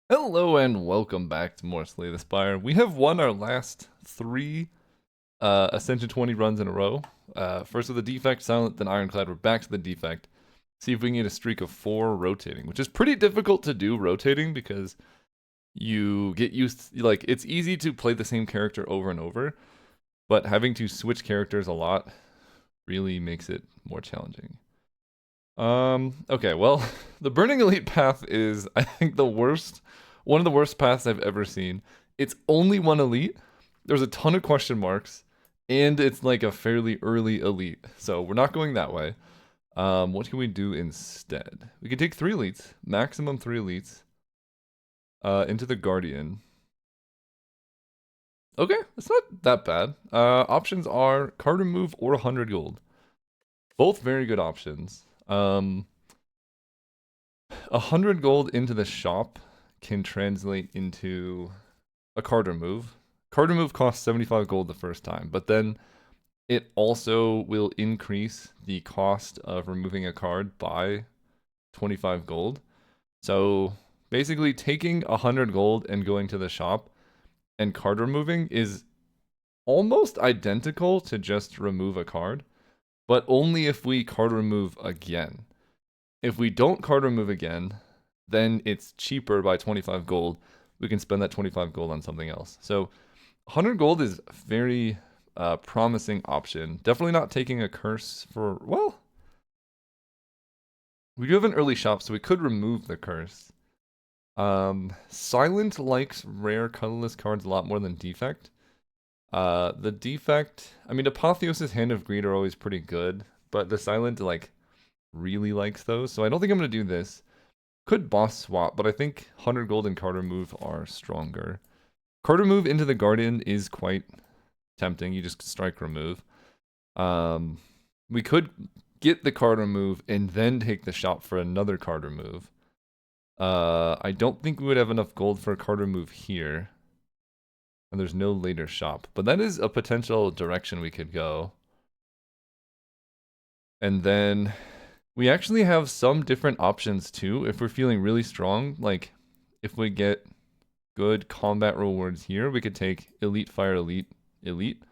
Hello and welcome back to more Slay the Spire. We have won our last three Ascension 20 runs in a row. First with the defect, silent, then ironclad. We're back to the defect. See if we can get a streak of 4 rotating, which is pretty difficult to do rotating because you get used to, like, it's easy to play the same character over and over, but having to switch characters a lot really makes it more challenging. Okay, well, the Burning Elite path is, I think, one of the worst paths I've ever seen. It's only one elite, there's a ton of question marks, and it's like a fairly early elite, so we're not going that way. What can we do instead? We can take 3 elites, maximum 3 elites, into the Guardian. Okay, it's not that bad. Options are card remove or 100 gold. Both very good options. 100 gold into the shop can translate into a card remove. Card remove costs 75 gold the first time, but then it also will increase the cost of removing a card by 25 gold. So basically taking 100 gold and going to the shop and card removing is almost identical to just remove a card, but only if we card remove again. If we don't card remove again, then it's cheaper by 25 gold. We can spend that 25 gold on something else. So 100 gold is a very promising option. Definitely not taking a curse for, well, we do have an early shop, so we could remove the curse. Silent likes rare colorless cards a lot more than defect. The defect, I mean, Apotheosis, Hand of Greed are always pretty good, but the silent, like, really likes those, so I don't think I'm going to do this. Could boss swap, but I think 100 gold and card remove are stronger. Card remove into the Guardian is quite tempting. You just strike remove. We could get the card remove and then take the shop for another card remove. I don't think we would have enough gold for a card remove here. And there's no later shop, but that is a potential direction we could go. And then we actually have some different options too if we're feeling really strong. Like, if we get good combat rewards here, we could take Elite, Fire, Elite, Elite.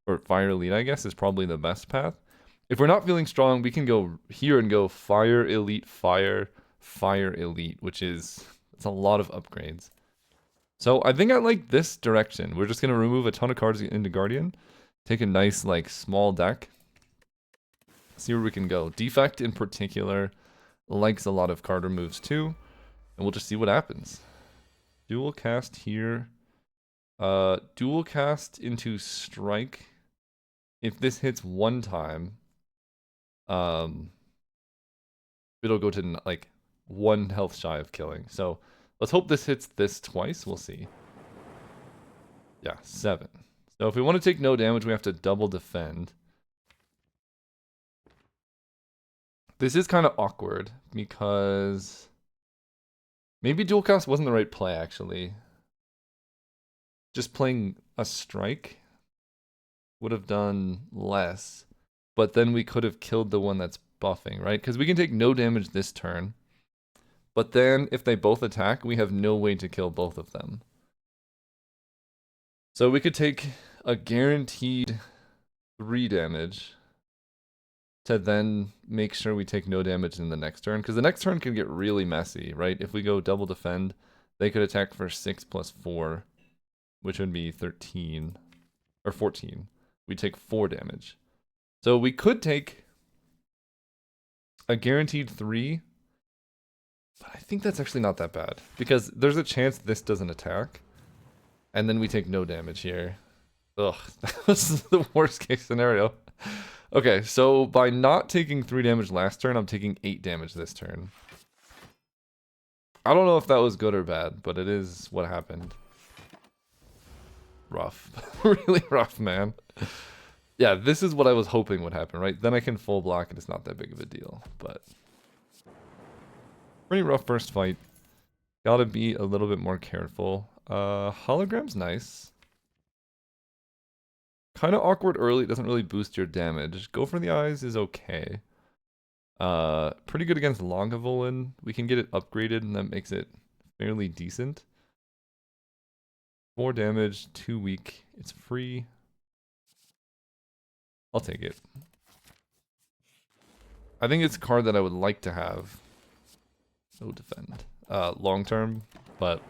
Or Fire, Elite, I guess, is probably the best path. If we're not feeling strong, we can go here and go Fire, Elite, Fire, Fire, Elite, which is, it's a lot of upgrades. So I think I like this direction. We're just going to remove a ton of cards into Guardian. Take a nice, like, small deck. See where we can go. Defect in particular likes a lot of card removes too, and we'll just see what happens. Dual cast here. Dual cast into strike. If this hits one time, it'll go to like 1 health shy of killing. So let's hope this hits this twice. We'll see. Yeah, 7. So if we want to take no damage, we have to double defend. This is kind of awkward because maybe dual cast wasn't the right play, actually. Just playing a strike would have done less, but then we could have killed the one that's buffing, right? Because we can take no damage this turn, but then if they both attack, we have no way to kill both of them. So we could take a guaranteed 3 damage to then make sure we take no damage in the next turn, because the next turn can get really messy, right? If we go double defend, they could attack for 6 plus 4, which would be 13, or 14. We take 4 damage. So we could take a guaranteed 3, but I think that's actually not that bad, because there's a chance this doesn't attack, and then we take no damage here. Ugh, that was the worst case scenario. Okay, so by not taking 3 damage last turn, I'm taking 8 damage this turn. I don't know if that was good or bad, but it is what happened. Rough. Really rough, man. Yeah, this is what I was hoping would happen, right? Then I can full block and it's not that big of a deal, but pretty rough first fight. Gotta be a little bit more careful. Hologram's nice. Kind of awkward early, it doesn't really boost your damage. Go for the eyes is okay. Pretty good against Longavolan. We can get it upgraded and that makes it fairly decent. 4 damage, 2 weak. It's free. I'll take it. I think it's a card that I would like to have. No defend. Long term, but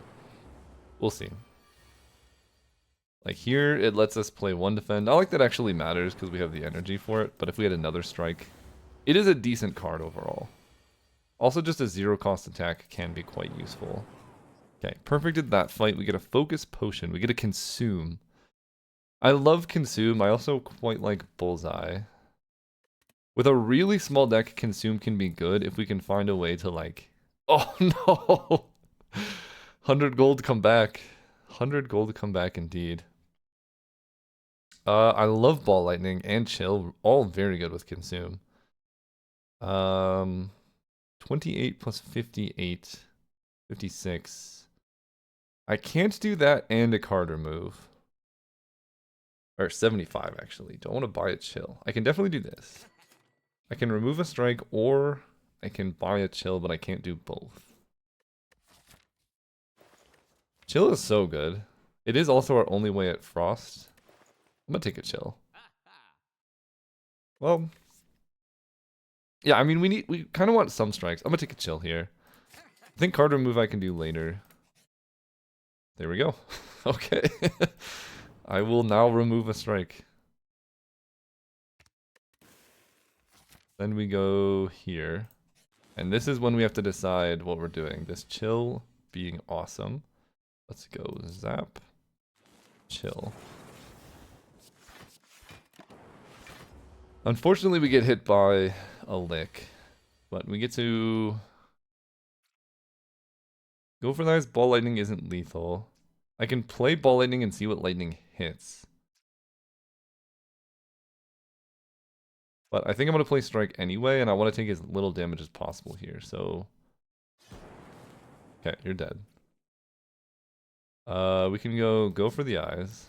we'll see. Like here, it lets us play 1 defend. I like that actually matters because we have the energy for it, but if we had another strike, it is a decent card overall. Also, just a 0 cost attack can be quite useful. Okay, perfected that fight. We get a focus potion. We get a consume. I love consume. I also quite like bullseye. With a really small deck, consume can be good if we can find a way to like... Oh no! 100 gold come back. 100 gold come back indeed. I love ball lightning and chill. All very good with consume. 28 plus 58. 56. I can't do that and a card remove. Or 75 actually. Don't want to buy a chill. I can definitely do this. I can remove a strike or I can buy a chill, but I can't do both. Chill is so good. It is also our only way at frost. I'm gonna take a chill. Well, yeah, I mean we kind of want some strikes. I'm gonna take a chill here. I think card remove I can do later. There we go. Okay. I will now remove a strike. Then we go here. And this is when we have to decide what we're doing. This chill being awesome. Let's go zap. Chill. Unfortunately, we get hit by a lick. But we get to go for that. Ball lightning isn't lethal. I can play ball lightning and see what lightning hits. But I think I'm going to play strike anyway, and I want to take as little damage as possible here, so... Okay, you're dead. We can go for the eyes.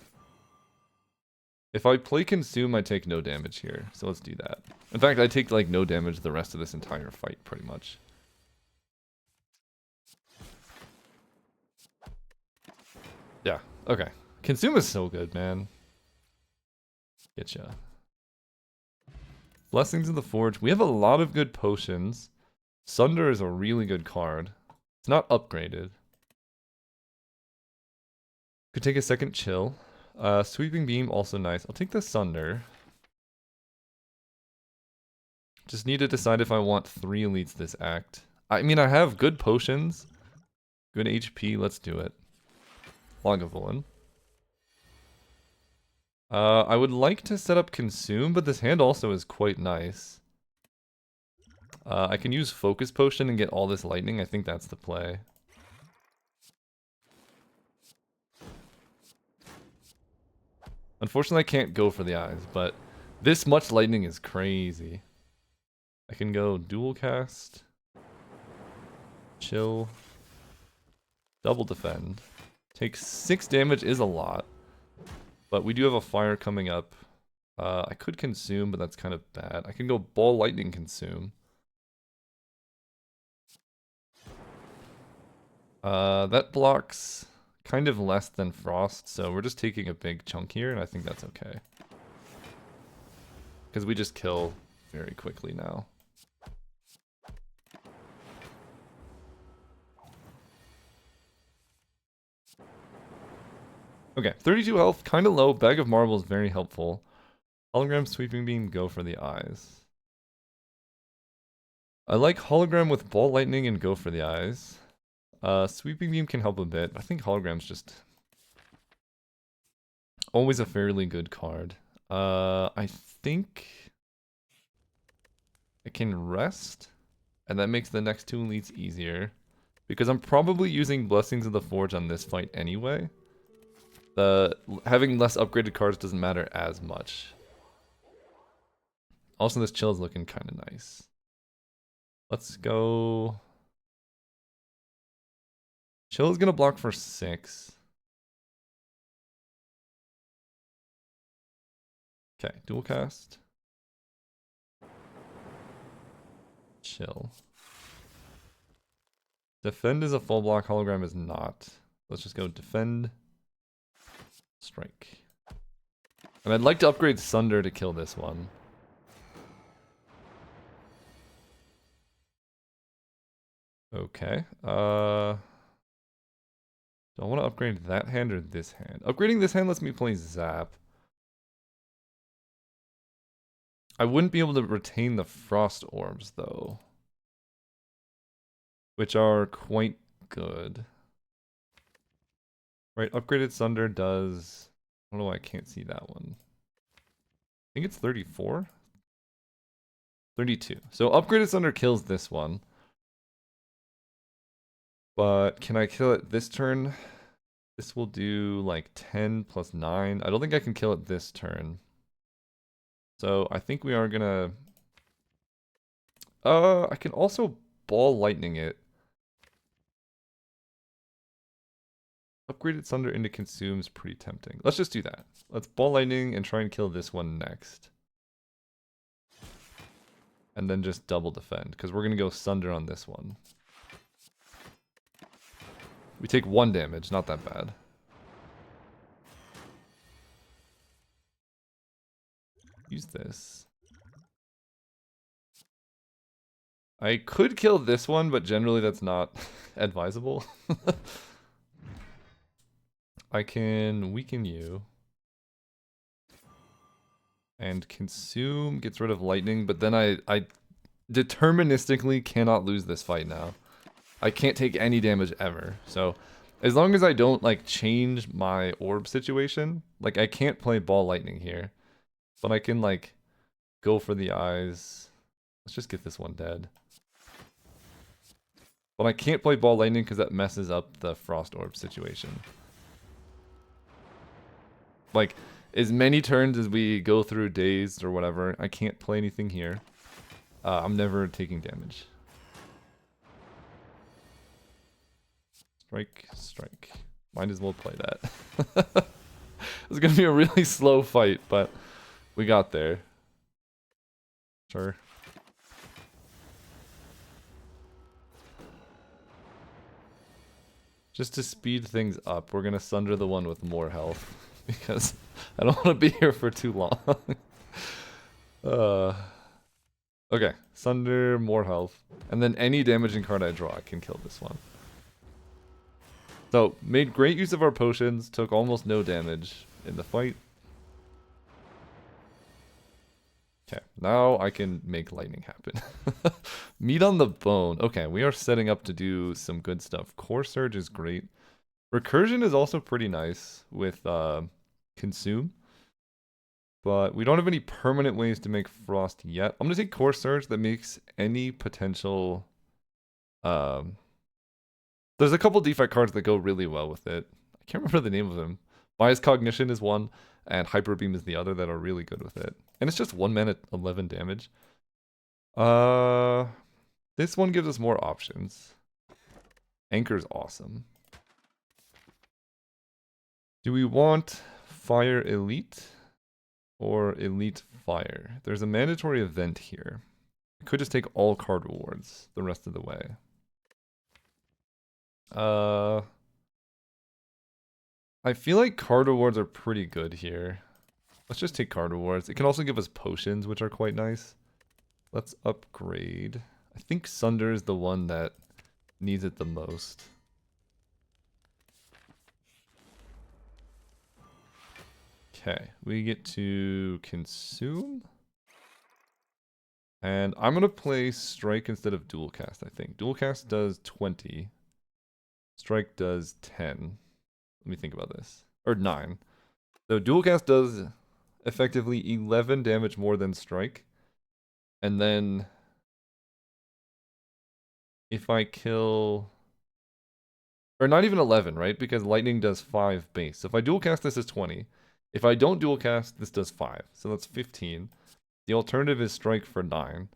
If I play consume, I take no damage here, so let's do that. In fact, I take like no damage the rest of this entire fight, pretty much. Yeah, okay. Consume is so good, man. Getcha. Blessings of the Forge. We have a lot of good potions. Sunder is a really good card. It's not upgraded. Could take a second chill. Sweeping Beam, also nice. I'll take the Sunder. Just need to decide if I want 3 elites this act. I mean, I have good potions. Good HP, let's do it. Lagavulin. I would like to set up Consume, but this hand also is quite nice. I can use Focus Potion and get all this lightning. I think that's the play. Unfortunately, I can't go for the eyes, but this much lightning is crazy. I can go dual cast, chill, double defend. Take 6 damage is a lot, but we do have a fire coming up. I could consume, but that's kind of bad. I can go ball lightning consume. That blocks kind of less than frost, so we're just taking a big chunk here, and I think that's okay. Because we just kill very quickly now. Okay, 32 health, kind of low. Bag of Marbles, very helpful. Hologram, Sweeping Beam, go for the eyes. I like Hologram with Ball Lightning and go for the eyes. Sweeping Beam can help a bit. I think Hologram's just always a fairly good card. I think I can rest, and that makes the next 2 elites easier. Because I'm probably using Blessings of the Forge on this fight anyway. Having less upgraded cards doesn't matter as much. Also, this chill is looking kind of nice. Let's go... Chill is going to block for 6. Okay, dual cast. Chill. Defend is a full block, hologram is not. Let's just go defend, strike. And I'd like to upgrade Sunder to kill this one. Okay. Do I want to upgrade that hand or this hand? Upgrading this hand lets me play Zap. I wouldn't be able to retain the Frost Orbs, though. Which are quite good. Right, upgraded Sunder does... I don't know why I can't see that one. I think it's 34? 32. So upgraded Sunder kills this one. But can I kill it this turn? This will do like 10 plus 9. I don't think I can kill it this turn. So I think we are gonna... I can also ball lightning it. Upgraded Sunder into consume is pretty tempting. Let's just do that. Let's ball lightning and try and kill this one next. And then just double defend, because we're gonna go Sunder on this one. We take 1 damage, not that bad. Use this. I could kill this one, but generally that's not advisable. I can weaken you. And consume gets rid of lightning, but then I deterministically cannot lose this fight now. I can't take any damage ever. So as long as I don't like change my orb situation, like I can't play ball lightning here. But I can like go for the eyes. Let's just get this one dead. But I can't play ball lightning because that messes up the frost orb situation. Like as many turns as we go through dazed or whatever, I can't play anything here. I'm never taking damage. Strike, strike. Might as well play that. It's gonna be a really slow fight, but we got there. Sure. Just to speed things up, we're gonna Sunder the one with more health. Because I don't want to be here for too long. Okay, Sunder, more health. And then any damaging card I draw, I can kill this one. So, made great use of our potions, took almost no damage in the fight. Okay, now I can make lightning happen. Meat on the bone. Okay, we are setting up to do some good stuff. Core Surge is great. Recursion is also pretty nice with Consume. But we don't have any permanent ways to make Frost yet. I'm going to take Core Surge that makes any potential... There's a couple defect cards that go really well with it. I can't remember the name of them. Bias Cognition is one, and Hyper Beam is the other that are really good with it. And it's just 1 mana, 11 damage. This one gives us more options. Anchor's awesome. Do we want Fire Elite or Elite Fire? There's a mandatory event here. I could just take all card rewards the rest of the way. I feel like card rewards are pretty good here. Let's just take card rewards. It can also give us potions, which are quite nice. Let's upgrade. I think Sunder is the one that needs it the most. Okay, we get to consume. And I'm going to play Strike instead of Dual Cast, I think. Dual Cast does 20. Strike does 10. Let me think about this. Or 9. So Dual Cast does effectively 11 damage more than Strike. And then if I kill... Or not even 11, right? Because Lightning does 5 base. So if I Dual Cast, this is 20. If I don't Dual Cast, this does 5. So that's 15. The alternative is Strike for 9.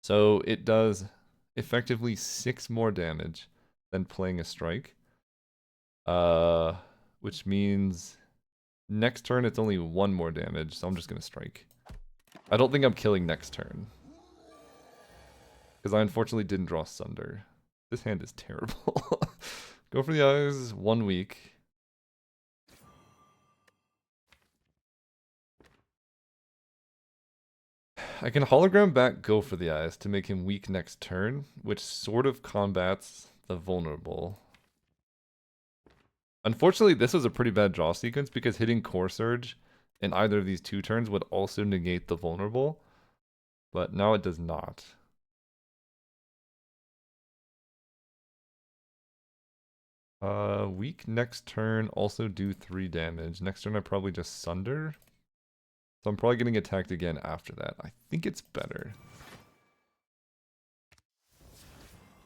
So it does effectively 6 more damage than playing a Strike. Which means next turn it's only 1 more damage, so I'm just going to Strike. I don't think I'm killing next turn. Because I unfortunately didn't draw Sunder. This hand is terrible. Go for the eyes, 1 week. I can hologram back Go for the eyes to make him weak next turn, which sort of combats the vulnerable. Unfortunately, this was a pretty bad draw sequence because hitting Core Surge in either of these 2 turns would also negate the vulnerable, but now it does not. Weak next turn, also do 3 damage. Next turn I probably just Sunder. So I'm probably getting attacked again after that. I think it's better.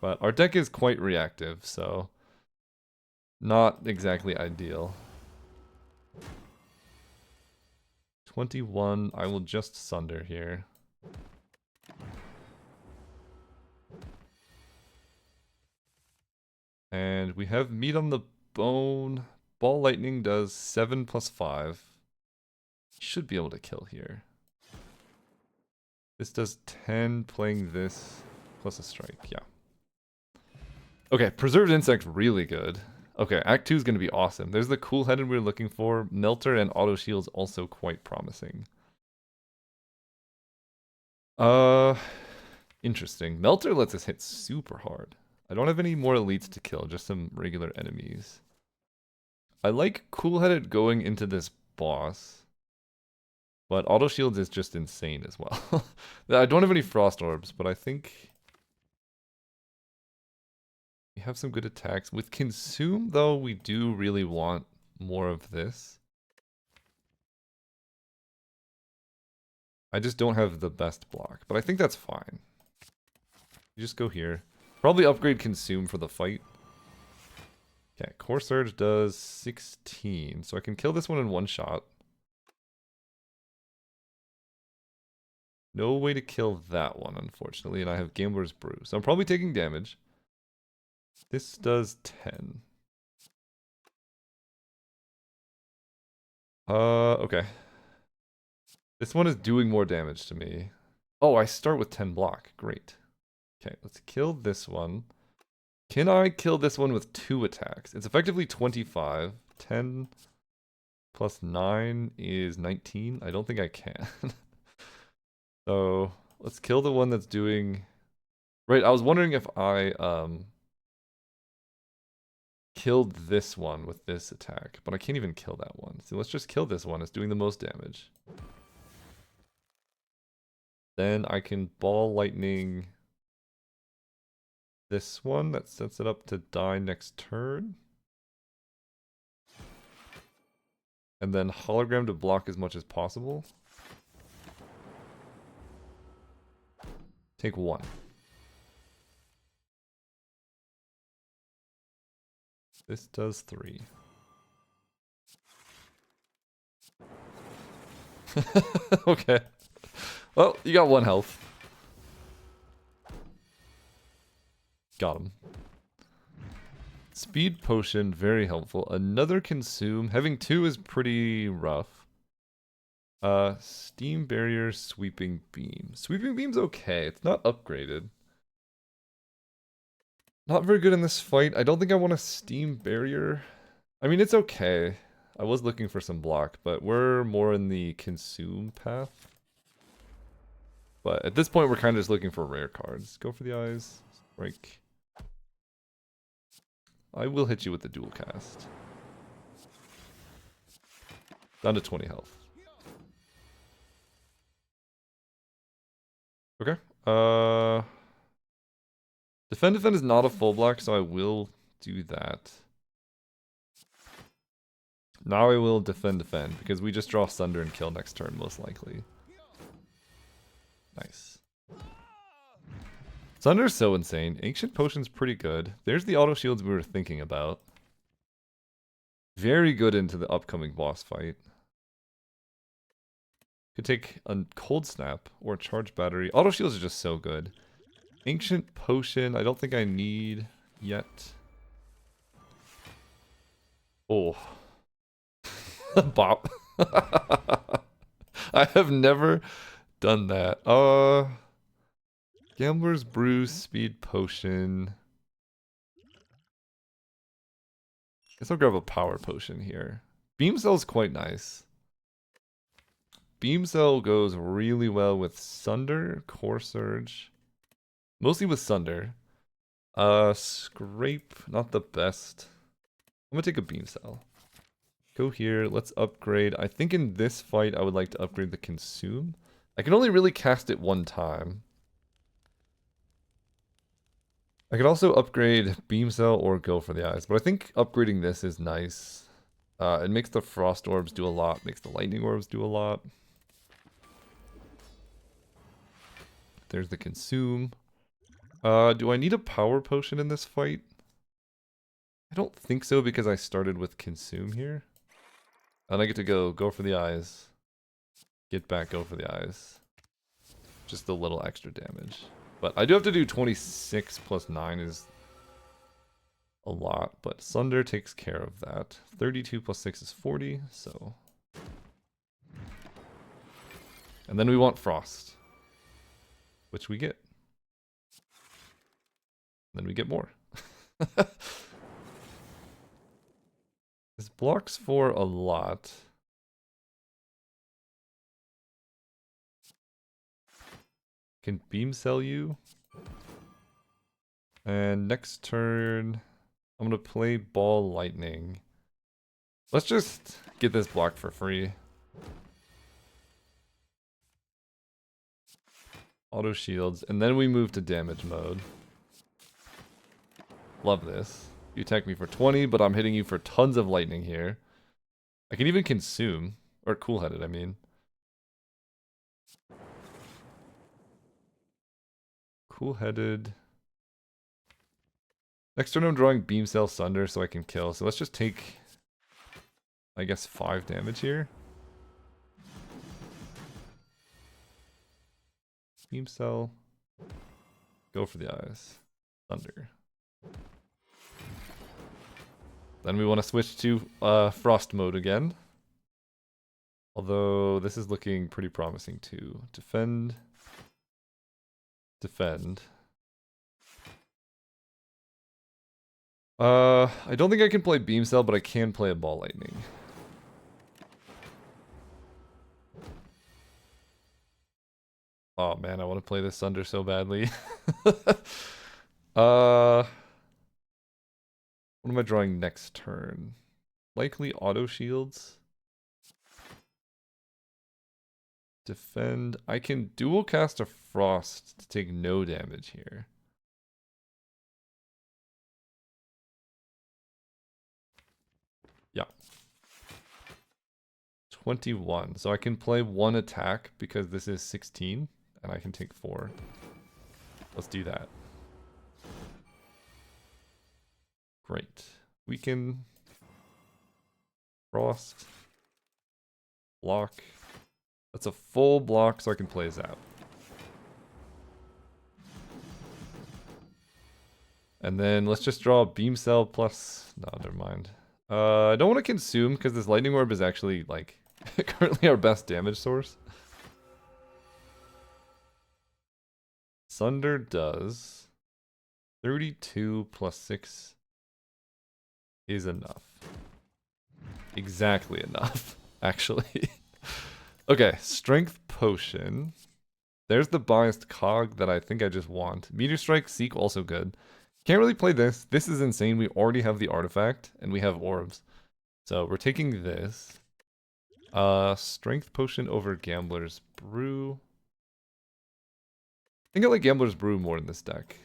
But our deck is quite reactive, so not exactly ideal. 21, I will just Sunder here. And we have meat on the bone. Ball Lightning does 7 plus 5. Should be able to kill here. This does 10, playing this plus a strike, yeah. Okay, Preserved Insect, really good. Okay, Act 2 is going to be awesome. There's the Cool-Headed we were looking for. Melter and Auto Shield's also quite promising. Interesting. Melter lets us hit super hard. I don't have any more elites to kill, just some regular enemies. I like Cool-Headed going into this boss. But Auto Shields is just insane as well. I don't have any Frost Orbs, but I think we have some good attacks. With Consume, though, we do really want more of this. I just don't have the best block, but I think that's fine. You just go here. Probably upgrade Consume for the fight. Okay, Core Surge does 16, so I can kill this one in 1 shot. No way to kill that one, unfortunately, and I have Gambler's Brew. So I'm probably taking damage. This does 10. Okay. This one is doing more damage to me. Oh, I start with 10 block. Great. Okay, let's kill this one. Can I kill this one with 2 attacks? It's effectively 25. 10 plus 9 is 19. I don't think I can. So let's kill the one that's doing... Right, I was wondering if I killed this one with this attack, but I can't even kill that one. So let's just kill this one. It's doing the most damage. Then I can Ball Lightning this one. That sets it up to die next turn. And then Hologram to block as much as possible. Take 1. This does 3. Okay. Well, you got 1 health. Got him. Speed Potion, very helpful. Another Consume. Having 2 is pretty rough. Steam Barrier, Sweeping Beam. Sweeping Beam's okay. It's not upgraded. Not very good in this fight. I don't think I want a Steam Barrier. I mean, it's okay. I was looking for some block, but we're more in the Consume path. But at this point, we're kind of just looking for rare cards. Go for the eyes. Strike. I will hit you with the dual cast. Down to 20 health. Okay. Defend is not a full block, so I will do that. Now I will defend, because we just draw Sunder and kill next turn, most likely. Nice. Sunder's so insane. Ancient Potion's pretty good. There's the auto shields we were thinking about. Very good into the upcoming boss fight. Could take a Cold Snap or a Charge Battery. Auto shields are just so good. Ancient Potion, I don't think I need yet. Oh. Bop. I have never done that. Gambler's Brew, Speed Potion. Guess I'll grab a power potion here. Beam Cell's quite nice. Beam Cell goes really well with Sunder, Core Surge. Mostly with Sunder. Scrape, not the best. I'm gonna take a Beam Cell. Go here, let's upgrade. I think in this fight I would like to upgrade the Consume. I can only really cast it one time. I could also upgrade Beam Cell or go for the eyes, but I think upgrading this is nice. It makes the Frost Orbs do a lot, makes the Lightning Orbs do a lot. There's the Consume. Do I need a Power Potion in this fight? I don't think so because I started with Consume here. And I get to go for the eyes. Get back, go for the eyes. Just a little extra damage. But I do have to do 26 plus 9 is a lot, but Sunder takes care of that. 32 plus 6 is 40, so... And then we want Frost. Which we get. Then we get more. This blocks for a lot. Can Beam Cell you. And next turn, I'm gonna play Ball Lightning. Let's just get this block for free. Auto shields, and then we move to damage mode. Love this. You attack me for 20, but I'm hitting you for tons of lightning here. I can even consume, or cool-headed, I mean. Cool-headed. Next turn I'm drawing Beam Cell Sunder so I can kill. So let's just take, I guess, 5 damage here. Beam Cell. Go for the eyes. Thunder. Then we want to switch to Frost mode again. Although this is looking pretty promising too. Defend. Defend. I don't think I can play Beam Cell, but I can play a Ball Lightning. Oh man, I want to play this Sunder so badly. What am I drawing next turn? Likely auto shields. Defend. I can dual cast a Frost to take no damage here. Yeah. 21. So I can play one attack because this is 16 and I can take 4. Let's do that. Great. Weaken. Frost. Block. That's a full block so I can play Zap. And then let's just draw Beam Cell plus... No, never mind. I don't want to consume because this Lightning Orb is actually, like, currently our best damage source. Sunder does 32 plus 6 is enough. Exactly enough, actually. Okay, Strength Potion. There's the biased cog that I think I just want. Meteor Strike, Seek, also good. Can't really play this. This is insane. We already have the artifact, and we have orbs. So we're taking this. Strength Potion over Gambler's Brew. I think I like Gambler's Brew more in this deck.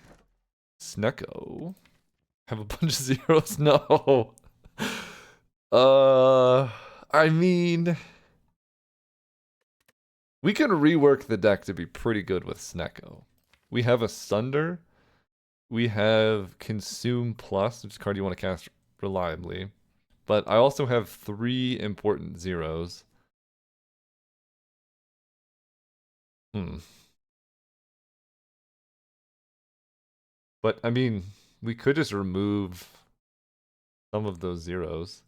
Snecko. Have a bunch of zeros? No. I mean... We can rework the deck to be pretty good with Snecko. We have a Sunder. We have Consume Plus, which is a card you want to cast reliably. But I also have 3 important zeros. But, I mean, we could just remove some of those zeros.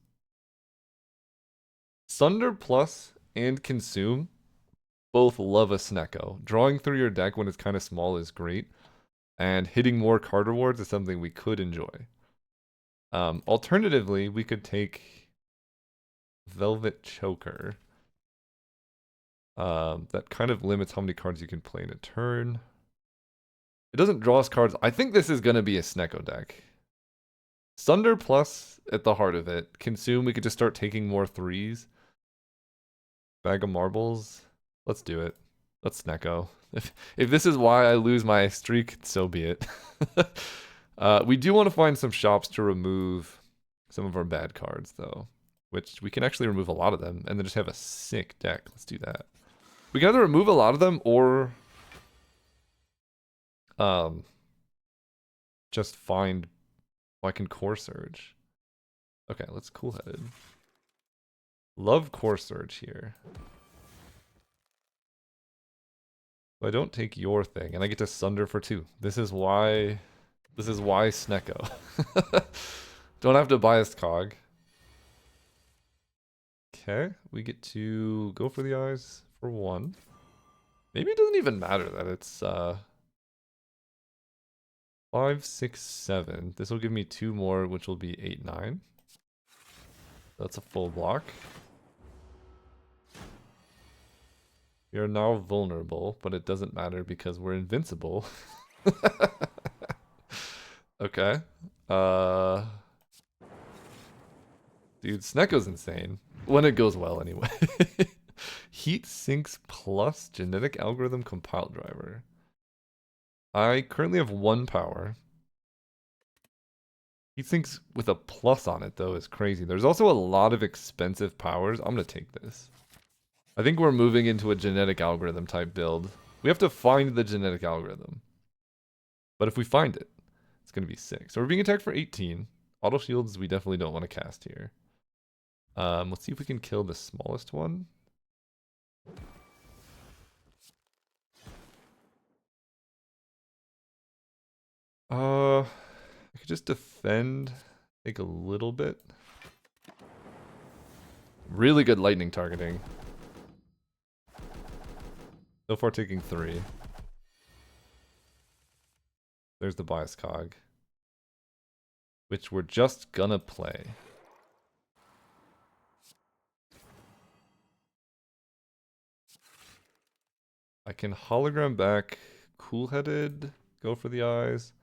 Sunder Plus and Consume both love a Snecko. Drawing through your deck when it's kind of small is great. And hitting more card rewards is something we could enjoy. Alternatively, we could take Velvet Choker. That kind of limits how many cards you can play in a turn. It doesn't draw us cards. I think this is going to be a Snecko deck. Sunder plus at the heart of it. Consume, we could just start taking more threes. Bag of marbles. Let's do it. Let's Snecko. If this is why I lose my streak, so be it. We do want to find some shops to remove some of our bad cards, though. Which we can actually remove a lot of them, and then just have a sick deck. Let's do that. We can either remove a lot of them, or just find... Oh, I can Core Surge. Okay, let's Cool-Headed. Love Core Surge here. So I don't take your thing, and I get to Sunder for 2. This is why Snecko. Don't have to bias cog. Okay, we get to go for the eyes for 1. Maybe it doesn't even matter that it's 5, 6, 7. This will give me 2 more, which will be 8, 9. That's a full block. We are now vulnerable, but it doesn't matter because we're invincible. Okay. Dude, Snecko's insane. When it goes well, anyway. Heat Sinks plus Genetic Algorithm Compile Driver. I currently have 1 power. Heat Sinks with a plus on it, though, is crazy. There's also a lot of expensive powers. I'm going to take this. I think we're moving into a genetic algorithm type build. We have to find the genetic algorithm. But if we find it, it's going to be sick. So we're being attacked for 18. Auto shields we definitely don't want to cast here. Let's see if we can kill the smallest one. I could just defend, take a little bit. Really good lightning targeting. So far taking 3. There's the bias cog, which we're just gonna play. I can hologram back, cool-headed, go for the eyes.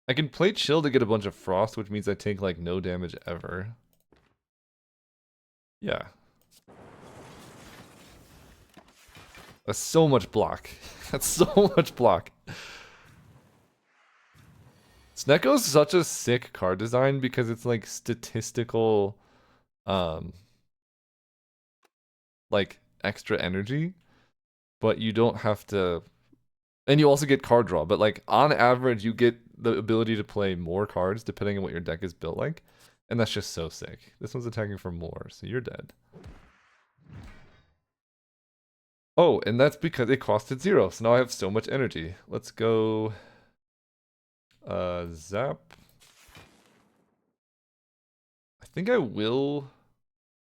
I can play chill to get a bunch of frost, which means I take like no damage ever. Yeah. That's so much block. That's so much block. Snecko's such a sick card design because it's like statistical, like extra energy, but you don't have to, and you also get card draw, but like on average you get the ability to play more cards depending on what your deck is built like, and that's just so sick. This one's attacking for more, so you're dead. Oh, and that's because it costed 0, so now I have so much energy. Let's go zap. I think I will.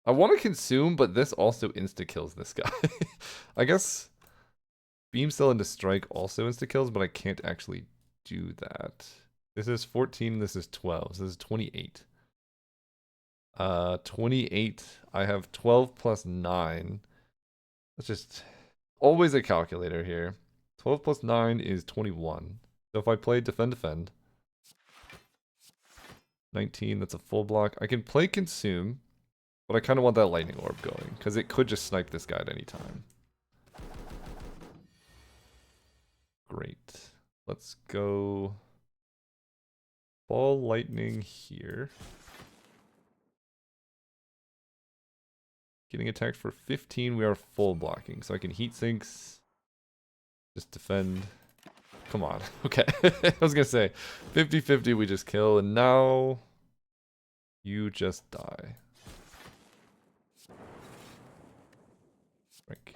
I want to consume, but this also insta-kills this guy. I guess Beam Cell into Strike also insta-kills, but I can't actually do that. This is 14, this is 12, so this is 28. 28, I have 12 plus 9. Let's just... Always a calculator here. 12 plus 9 is 21. So if I play Defend, Defend. 19, that's a full block. I can play Consume, but I kind of want that Lightning Orb going, because it could just snipe this guy at any time. Great. Let's go... Ball Lightning here. Getting attacked for 15, we are full blocking, so I can Heat Sinks. Just defend. Come on. Okay. I was gonna say, 50-50 we just kill, and now you just die. Frank.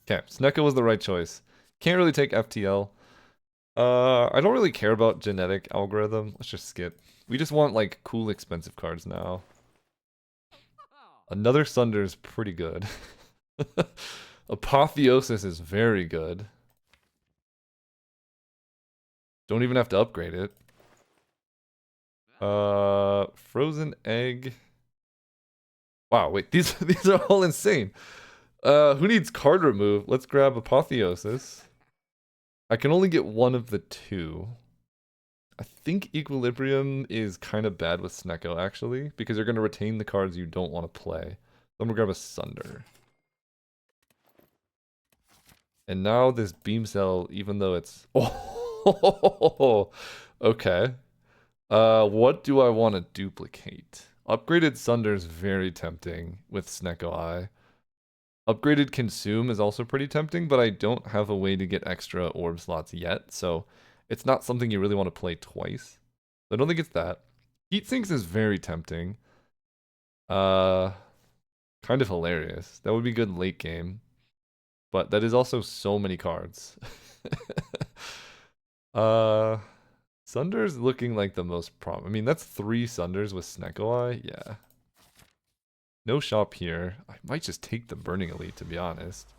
Okay, Snecko was the right choice. Can't really take FTL. I don't really care about genetic algorithm. Let's just skip. We just want like cool expensive cards now. Another Sunder is pretty good. Apotheosis is very good. Don't even have to upgrade it. Frozen egg. Wow, wait, these these are all insane. Who needs card remove? Let's grab Apotheosis. I can only get one of the two. I think Equilibrium is kind of bad with Snecko, actually, because you're going to retain the cards you don't want to play. So I'm going to grab a Sunder. And now this Beam Cell, even though it's... Oh, okay. What do I want to duplicate? Upgraded Sunder is very tempting with Snecko Eye. Upgraded Consume is also pretty tempting, but I don't have a way to get extra orb slots yet, so it's not something you really want to play twice. So I don't think it's that. Heat Sinks is very tempting. Kind of hilarious. That would be good late game. But that is also so many cards. Sunder's looking like the most I mean, that's 3 Sunders with Snecko Eye. Yeah. No shop here. I might just take the Burning Elite, to be honest.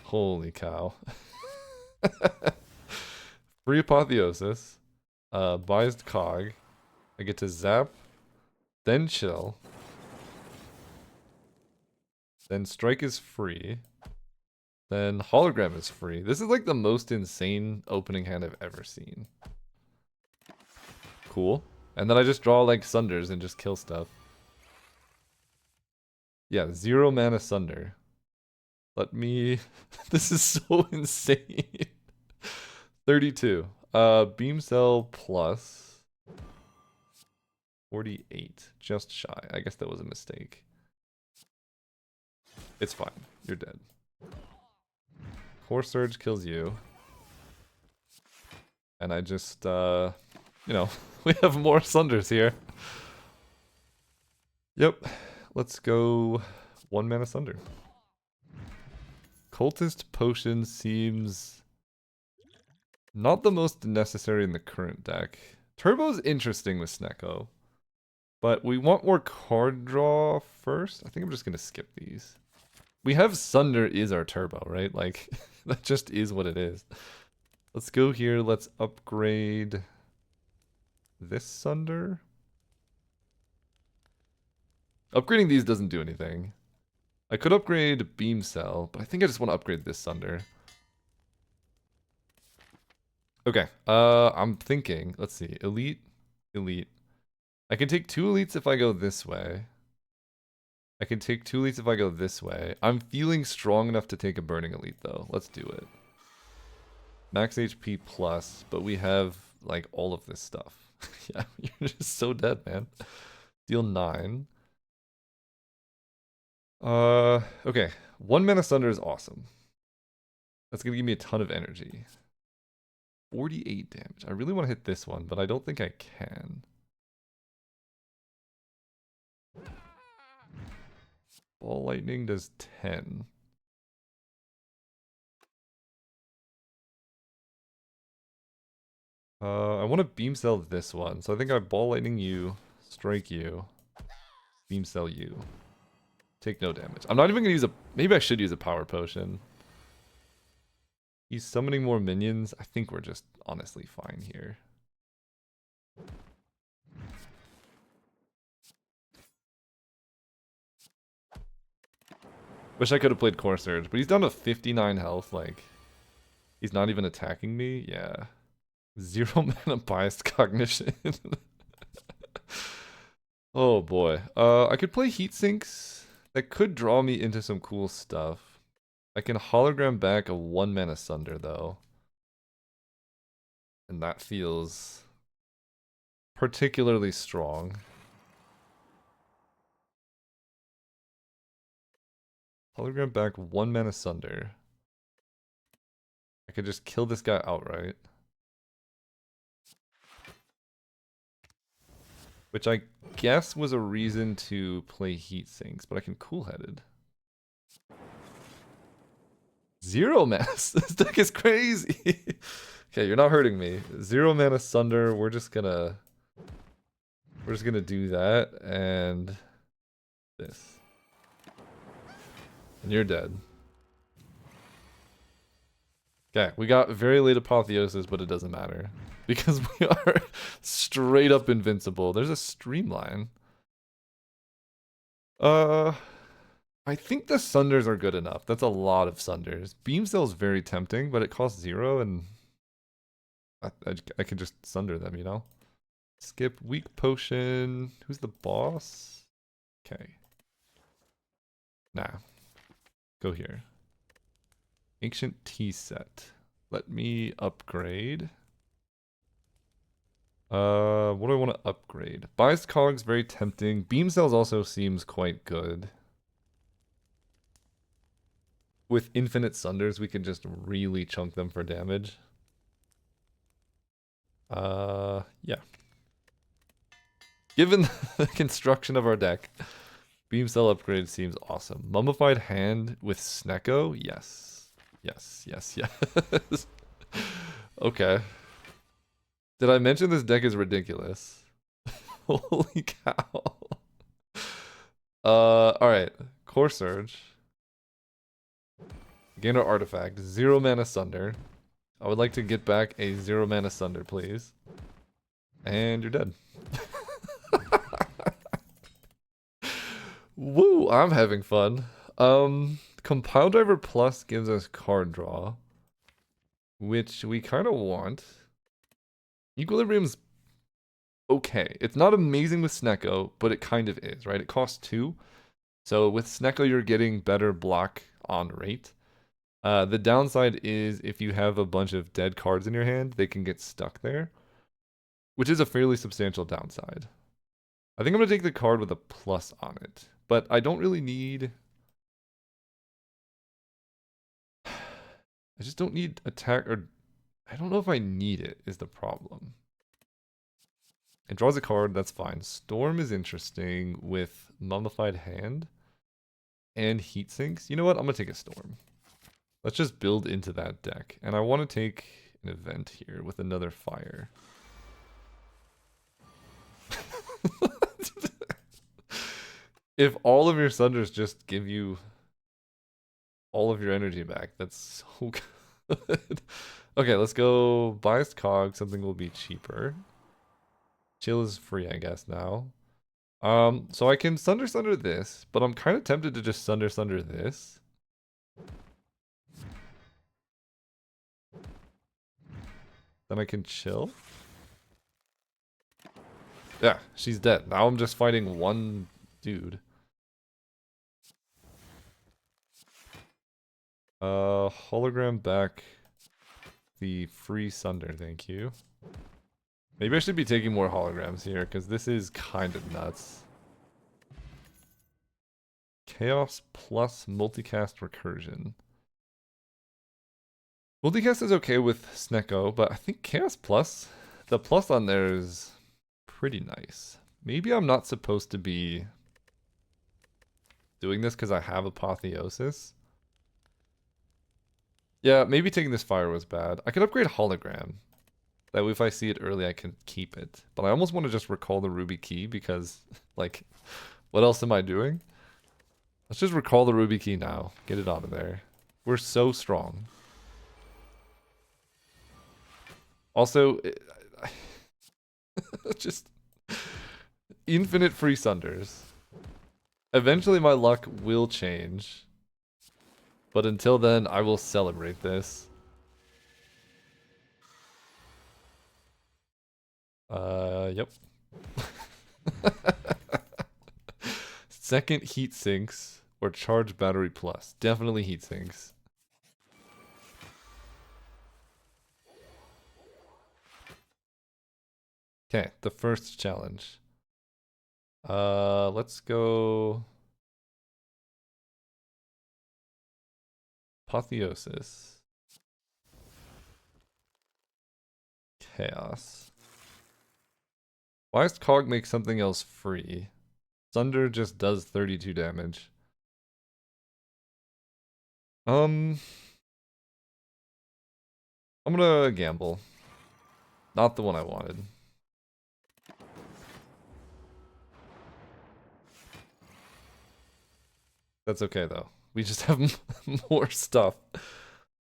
Holy cow. Free Apotheosis. Biased Cog. I get to zap. Then chill. Then Strike is free. Then Hologram is free. This is like the most insane opening hand I've ever seen. Cool. And then I just draw like Sunders and just kill stuff. Yeah, 0 mana Sunder. Let me... This is so insane. 32. Beam Cell plus 48. Just shy. I guess that was a mistake. It's fine. You're dead. Core Surge kills you. And I just, you know, we have more Sunders here. Yep. Let's go 1 mana Sunder. Cultist Potion seems not the most necessary in the current deck. Turbo's interesting with Snecko. But we want more card draw first. I think I'm just going to skip these. We have Sunder is our turbo, right? Like, that just is what it is. Let's go here. Let's upgrade this Sunder. Upgrading these doesn't do anything. I could upgrade Beam Cell, but I think I just want to upgrade this Sunder. Okay, I'm thinking, let's see, Elite, Elite. I can take 2 Elites if I go this way. I can take 2 Elites if I go this way. I'm feeling strong enough to take a Burning Elite, though. Let's do it. Max HP plus, but we have, like, all of this stuff. Yeah, you're just so dead, man. Deal 9. Okay. 1 mana Sunder is awesome. That's gonna give me a ton of energy. 48 damage. I really want to hit this one, but I don't think I can. Ball Lightning does 10. I want to Beam Cell this one, so I think I Ball Lightning you, Strike you, Beam Cell you. Take no damage. I'm not even gonna use a... Maybe I should use a Power Potion. He's summoning more minions. I think we're just honestly fine here. Wish I could have played Core Surge, but he's down to 59 health, like... He's not even attacking me? Yeah. 0 mana Biased Cognition. Oh boy. I could play Heat Sinks. That could draw me into some cool stuff. I can hologram back a 1 mana Sunder though. And that feels particularly strong. Hologram back 1 mana Sunder. I could just kill this guy outright. Which I guess was a reason to play Heat Sinks, but I can Cool-Headed. 0 mana. This deck is crazy. Okay, you're not hurting me. 0 mana Sunder. We're just gonna do that and this. And you're dead. Okay, we got very late apotheosis, but it doesn't matter. Because we are straight up invincible. There's a streamline. I think the Sunders are good enough. That's a lot of Sunders. Beam Cell is very tempting, but it costs 0, and I can just Sunder them, you know? Skip weak potion. Who's the boss? Okay. Nah. Go here. Ancient tea set. Let me upgrade. What do I want to upgrade? Biased Cog's very tempting. Beam Cells also seems quite good. With infinite Sunders, we can just really chunk them for damage. Yeah. Given the construction of our deck, Beam Cell upgrade seems awesome. Mummified Hand with Snecko? Yes. Yes, yes, yes. Okay. Did I mention this deck is ridiculous? Holy cow. Alright. Core Surge. Gain our artifact. 0 mana Sunder. I would like to get back a 0 mana Sunder, please. And you're dead. Woo, I'm having fun. Compile Driver Plus gives us card draw, which we kind of want. Equilibrium's okay. It's not amazing with Snecko, but it kind of is, right? It costs 2. So with Snecko, you're getting better block on rate. The downside is if you have a bunch of dead cards in your hand, they can get stuck there, which is a fairly substantial downside. I think I'm going to take the card with a plus on it, but I don't really need... I just don't need attack, or I don't know if I need it is the problem. It draws a card, that's fine. Storm is interesting with Mummified Hand and Heat Sinks. You know what? I'm going to take a Storm. Let's just build into that deck. And I want to take an event here with another fire. If all of your Sunders just give you all of your energy back, that's so good. Okay, let's go Biased Cog. Something will be cheaper. Chill is free, I guess, now. So I can Sunder this, but I'm kind of tempted to just Sunder this. Then I can chill. Yeah, she's dead. Now I'm just fighting one dude. Hologram back the free Sunder, thank you. Maybe I should be taking more holograms here, because this is kind of nuts. Chaos plus multicast recursion. Multicast is okay with Snecko, but I think Chaos plus, the plus on there is pretty nice. Maybe I'm not supposed to be doing this because I have Apotheosis. Yeah, maybe taking this fire was bad. I could upgrade hologram. That way if I see it early, I can keep it. But I almost want to just recall the ruby key because, like, what else am I doing? Let's just recall the ruby key now. Get it out of there. We're so strong. Also, just infinite free Sunders. Eventually my luck will change. But until then, I will celebrate this. Yep. Second heat sinks or charge battery plus. Definitely heat sinks. Okay, the first challenge. Let's go Apotheosis. Chaos. Why does Cog make something else free? Sunder just does 32 damage. I'm gonna gamble. Not the one I wanted. That's okay though. We just have more stuff.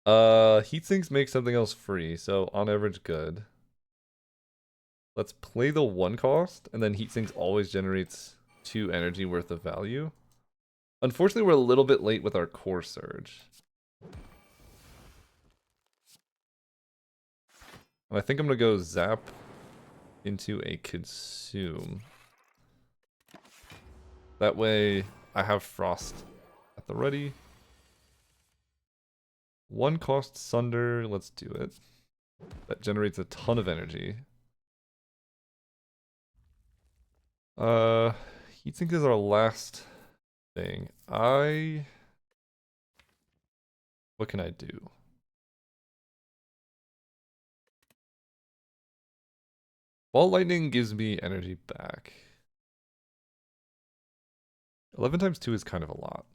Heat sinks make something else free, so on average good. Let's play the 1 cost, and then heat sinks always generates 2 energy worth of value. Unfortunately, we're a little bit late with our core surge. And I think I'm gonna go zap into a consume. That way I have frost at the ready. 1 cost Sunder, let's do it. That generates a ton of energy. Heatsink is our last thing. What can I do? Ball lightning gives me energy back. 11 times 2 is kind of a lot.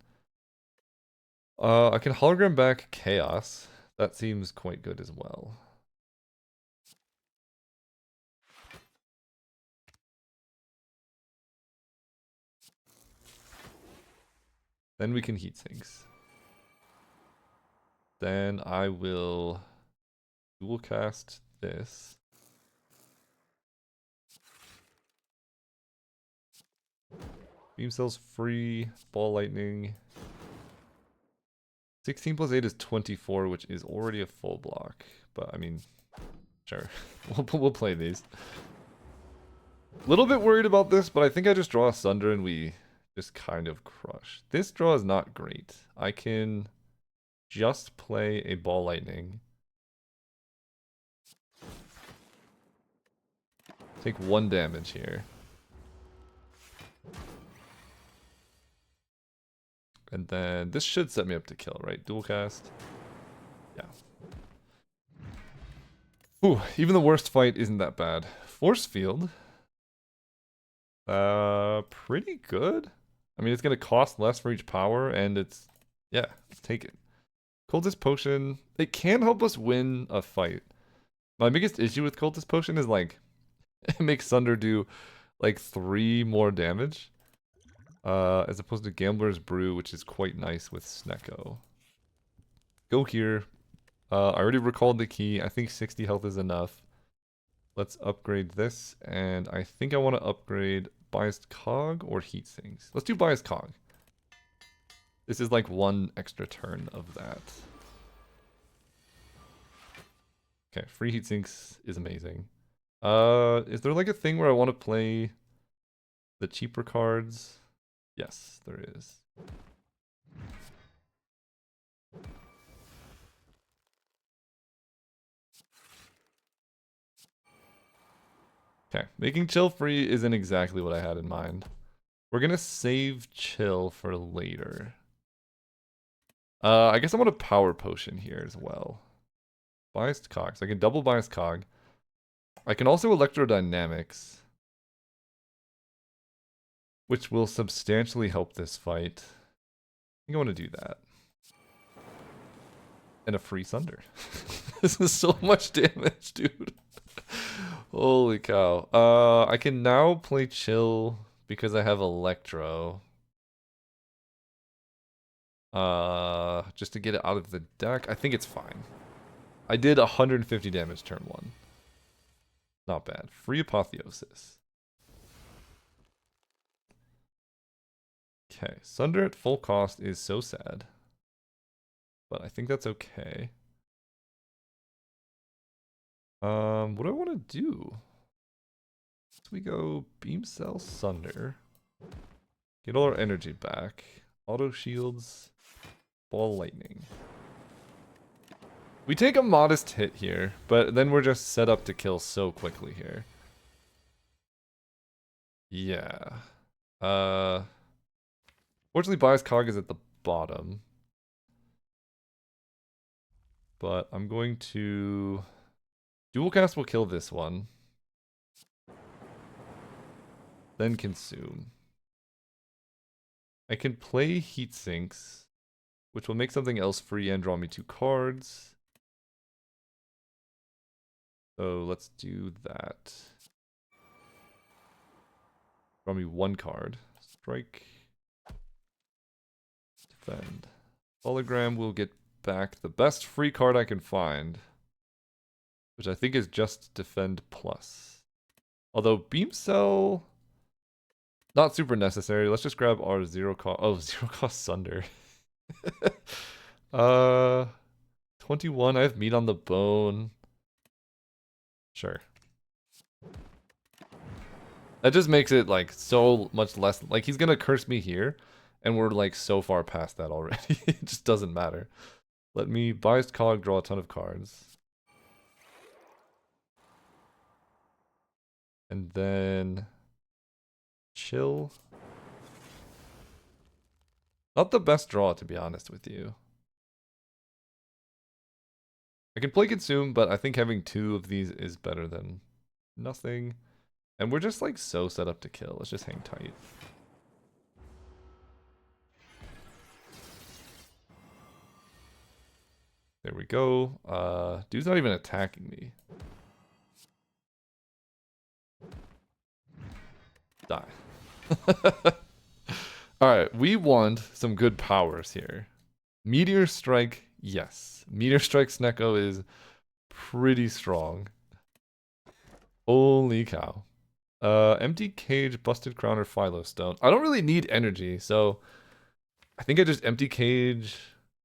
I can hologram back chaos. That seems quite good as well. Then we can heat sinks. Then I will dual cast this. Beam cells free, ball lightning. 16 plus 8 is 24, which is already a full block. But I mean, sure. we'll play these. Little bit worried about this, but I think I just draw a Sunder and we just kind of crush. This draw is not great. I can just play a ball lightning. Take 1 damage here. And then this should set me up to kill, right? Dual cast. Yeah. Ooh, even the worst fight isn't that bad. Force field. Pretty good. I mean, it's gonna cost less for each power, and it's, yeah, let's take it. Cultist Potion, it can help us win a fight. My biggest issue with Cultist Potion is, like, it makes Sunder do, like, 3 more damage. As opposed to Gambler's Brew, which is quite nice with Snecko. Go here. I already recalled the key. I think 60 health is enough. Let's upgrade this, and I think I want to upgrade Biased Cog or Heat Sinks. Let's do Biased Cog. This is like 1 extra turn of that. Okay, free Heat Sinks is amazing. Is there like a thing where I want to play the cheaper cards? Yes, there is. Okay, making chill free isn't exactly what I had in mind. We're gonna save chill for later. I guess I want a power potion here as well. Biased cog. So I can double biased cog. I can also electrodynamics, which will substantially help this fight. I think I want to do that. And a free Sunder. This is so much damage, dude. Holy cow. I can now play chill because I have electro. Just to get it out of the deck. I think it's fine. I did 150 damage turn 1. Not bad. Free Apotheosis. Okay, Sunder at full cost is so sad. But I think that's okay. What do I want to do? So we go Beam Cell Sunder. Get all our energy back. Auto shields. Ball lightning. We take a modest hit here, but then we're just set up to kill so quickly here. Yeah. Fortunately, Bias Cog is at the bottom. But I'm going to... Dual cast will kill this one. Then consume. I can play Heat Sinks, which will make something else free and draw me 2 cards. So let's do that. Draw me 1 card. Strike. Defend. Hologram will get back the best free card I can find, which I think is just Defend Plus. Although Beam Cell, not super necessary. Let's just grab our zero cost. Oh, zero cost Sunder. 21. I have meat on the bone. Sure. That just makes it like so much less. Like he's gonna curse me here, and we're like so far past that already. It just doesn't matter. Let me biased cog draw a ton of cards. And then chill. Not the best draw, to be honest with you. I can play consume, but I think having 2 of these is better than nothing. And we're just like so set up to kill. Let's just hang tight. There we go. Dude's not even attacking me. Die. Alright, we want some good powers here. Meteor Strike, yes. Meteor Strike Snecko is pretty strong. Holy cow. Empty Cage, Busted Crown, or Philo Stone. I don't really need energy, so I think I just Empty Cage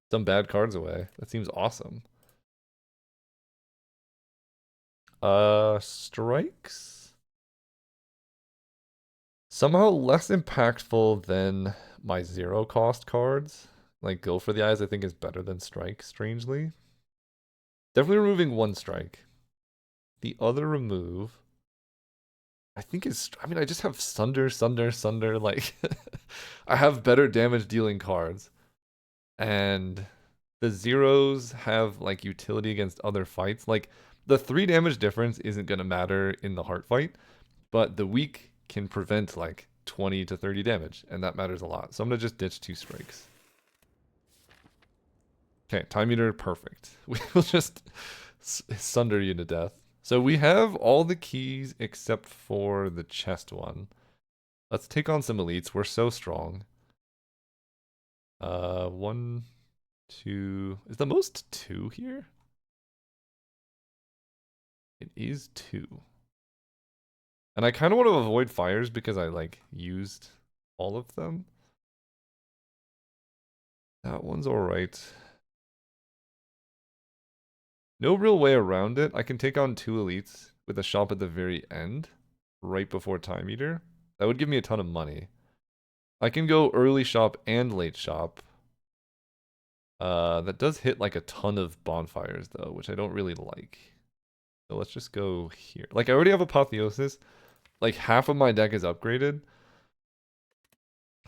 some bad cards away. That seems awesome. Strikes? Somehow less impactful than my 0 cost cards. Like Go for the Eyes I think is better than Strike, strangely. Definitely removing 1 strike. The other remove I think is, I mean, I just have Sunder, like, I have better damage dealing cards. And the zeros have, like, utility against other fights. Like, the 3 damage difference isn't going to matter in the heart fight, but the weak can prevent, like, 20 to 30 damage, and that matters a lot. So I'm going to just ditch 2 strikes. Okay, time meter, perfect. We will just Sunder you to death. So we have all the keys except for the chest one. Let's take on some elites. We're so strong. 1, 2. Is the most 2 here? It is 2. And I kind of want to avoid fires because I like used all of them. That one's alright. No real way around it. I can take on 2 elites with a shop at the very end, right before time eater. That would give me a ton of money. I can go early shop and late shop. That does hit like a ton of bonfires though, which I don't really like. So let's just go here. Like I already have Apotheosis. Like half of my deck is upgraded.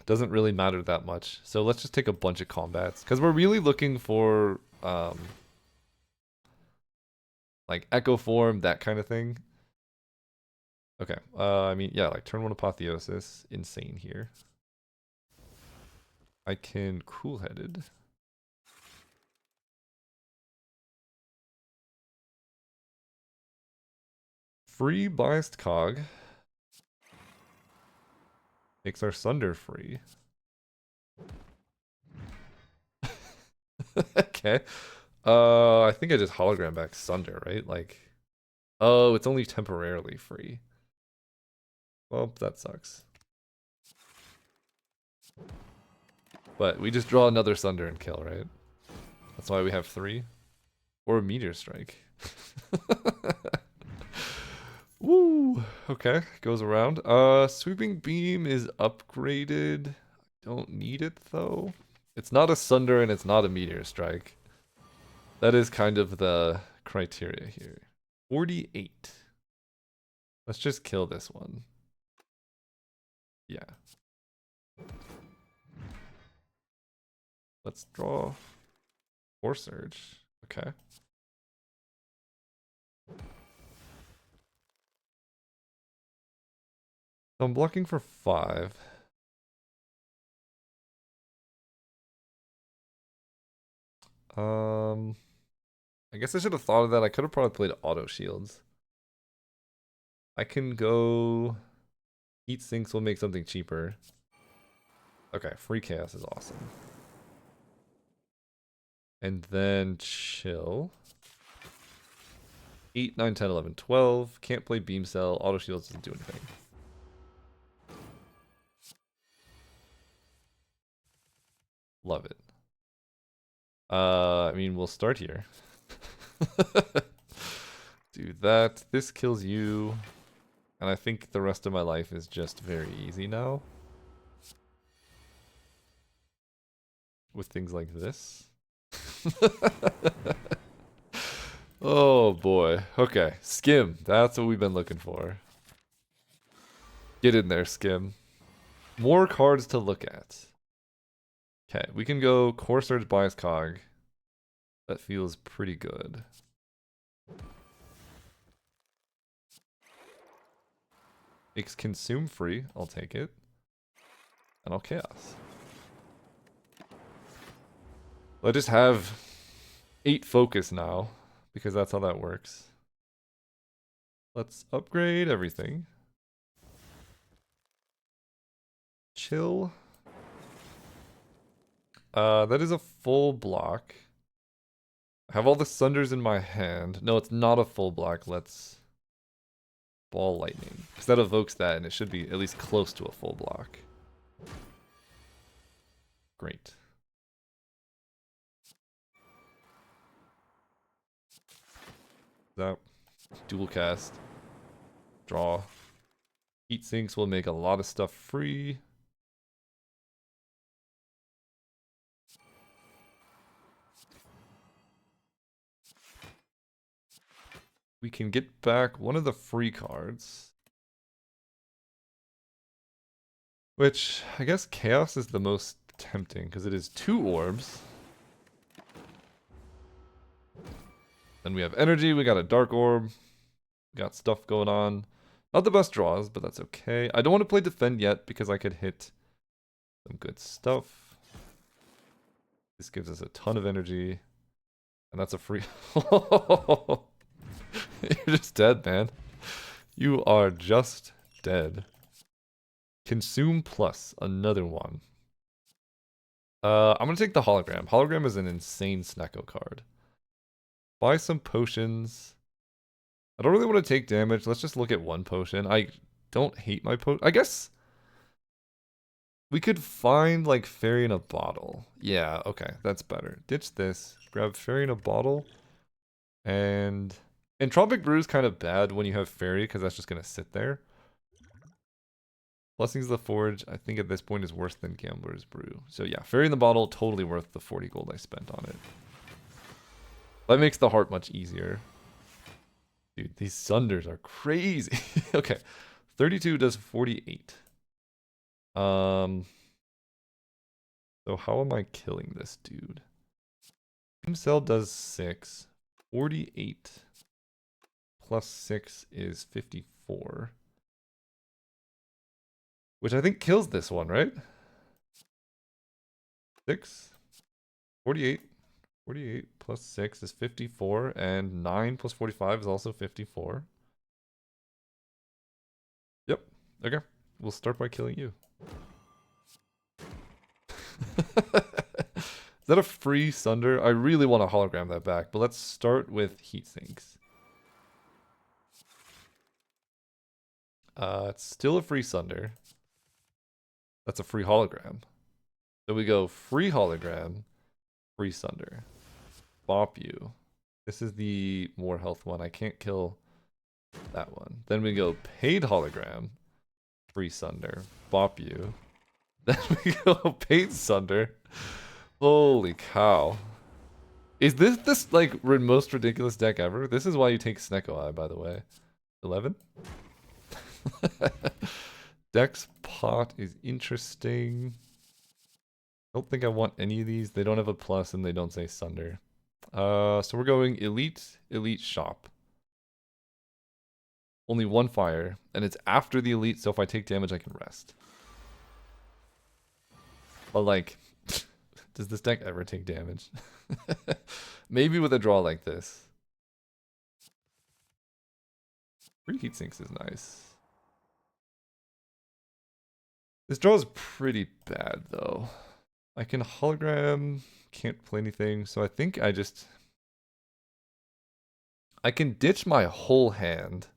Doesn't really matter that much. So let's just take a bunch of combats. Because we're really looking for like Echo Form, that kind of thing. Okay. I mean, yeah, like turn 1 Apotheosis. Insane here. I can Cool-Headed. Free Biased Cog. Makes our Sunder free. Okay. I think I just hologram back Sunder, right? Like, oh, it's only temporarily free. Well, that sucks. But we just draw another Sunder and kill, right? That's why we have 3. Or a Meteor Strike. Woo! Okay, goes around. Sweeping Beam is upgraded. Don't need it, though. It's not a Sunder and it's not a Meteor Strike. That is kind of the criteria here. 48. Let's just kill this one. Yeah. Let's draw or Surge. Okay. So I'm blocking for 5. I guess I should have thought of that. I could have probably played auto shields. I can go Heat Sinks will make something cheaper. Okay, free chaos is awesome. And then chill. 8, 9, 10, 11, 12. Can't play Beam Cell. Auto Shields doesn't do anything. Love it. I mean, we'll start here. Do that. This kills you. And I think the rest of my life is just very easy now. With things like this. Oh boy. Okay. Skim. That's what we've been looking for. Get in there, Skim. More cards to look at. Okay. We can go Core Surge Bias Cog. That feels pretty good. Makes Consume free. I'll take it. And I'll Chaos. I just have 8 focus now, because that's how that works. Let's upgrade everything. Chill. That is a full block. I have all the Sunders in my hand. No, it's not a full block. Let's Ball Lightning. Because that evokes that, and it should be at least close to a full block. Great. That dual cast. Draw. Heat sinks will make a lot of stuff free. We can get back one of the free cards. Which, I guess Chaos is the most tempting, because it is 2 orbs. Then we have energy, we got a Dark Orb. We got stuff going on. Not the best draws, but that's okay. I don't want to play Defend yet, because I could hit some good stuff. This gives us a ton of energy. And that's a free... You're just dead, man. You are just dead. Consume plus, another one. I'm gonna take the hologram. Hologram is an insane Snecko card. Buy some potions. I don't really want to take damage. Let's just look at one potion. I don't hate my potion. I guess we could find like Fairy in a Bottle. Yeah, okay, that's better. Ditch this. Grab Fairy in a Bottle. And Entropic Brew is kind of bad when you have Fairy because that's just gonna sit there. Blessings of the Forge, I think at this point is worse than Gambler's Brew. So yeah, Fairy in the Bottle, totally worth the 40 gold I spent on it. That makes the heart much easier. Dude, these Sunders are crazy. Okay, 32 does 48. So how am I killing this dude? Beam Cell does 6. 48 plus 6 is 54. Which I think kills this one, right? 6. 48. 48 plus 6 is 54. And 9 plus 45 is also 54. Yep. Okay. We'll start by killing you. Is that a free Sunder? I really want to hologram that back, but let's start with heat sinks. It's still a free Sunder. That's a free hologram. So we go free hologram, free Sunder. Bop you. This is the more health one. I can't kill that one. Then we go paid hologram, free Sunder. Bop you. Then we go paid Sunder. Holy cow. Is this like most ridiculous deck ever? This is why you take Snecko Eye, by the way. 11? Dex Pot is interesting. I don't think I want any of these. They don't have a plus and they don't say Sunder. So we're going Elite, Elite Shop. Only 1 fire, and it's after the Elite, so if I take damage, I can rest. But like, does this deck ever take damage? Maybe with a draw like this. Free heat sinks is nice. This draw is pretty bad, though. I can hologram, can't play anything, so I think I can ditch my whole hand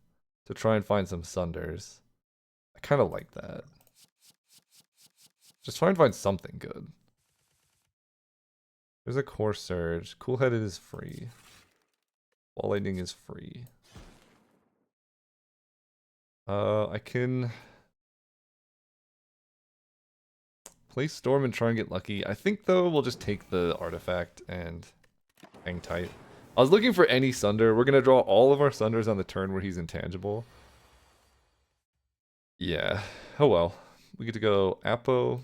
to try and find some Sunders. I kind of like that. Just try and find something good. There's a Core Surge. Cool Headed is free. Wall Lightning is free. I can play Storm and try and get lucky. I think, though, we'll just take the artifact and hang tight. I was looking for any Sunder. We're going to draw all of our Sunders on the turn where he's intangible. Yeah. Oh well. We get to go Apo.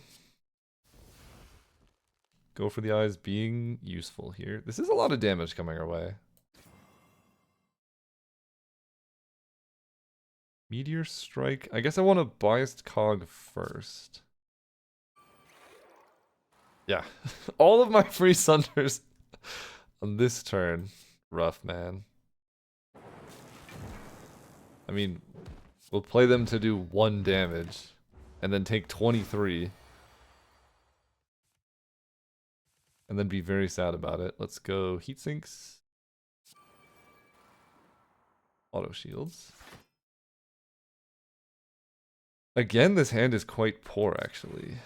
Go for the eyes being useful here. This is a lot of damage coming our way. Meteor Strike. I guess I want a biased cog first. Yeah. All of my free Sunders on this turn. Rough, man. I mean, we'll play them to do 1 damage and then take 23. And then be very sad about it. Let's go Heat Sinks. Auto Shields. Again, this hand is quite poor, actually.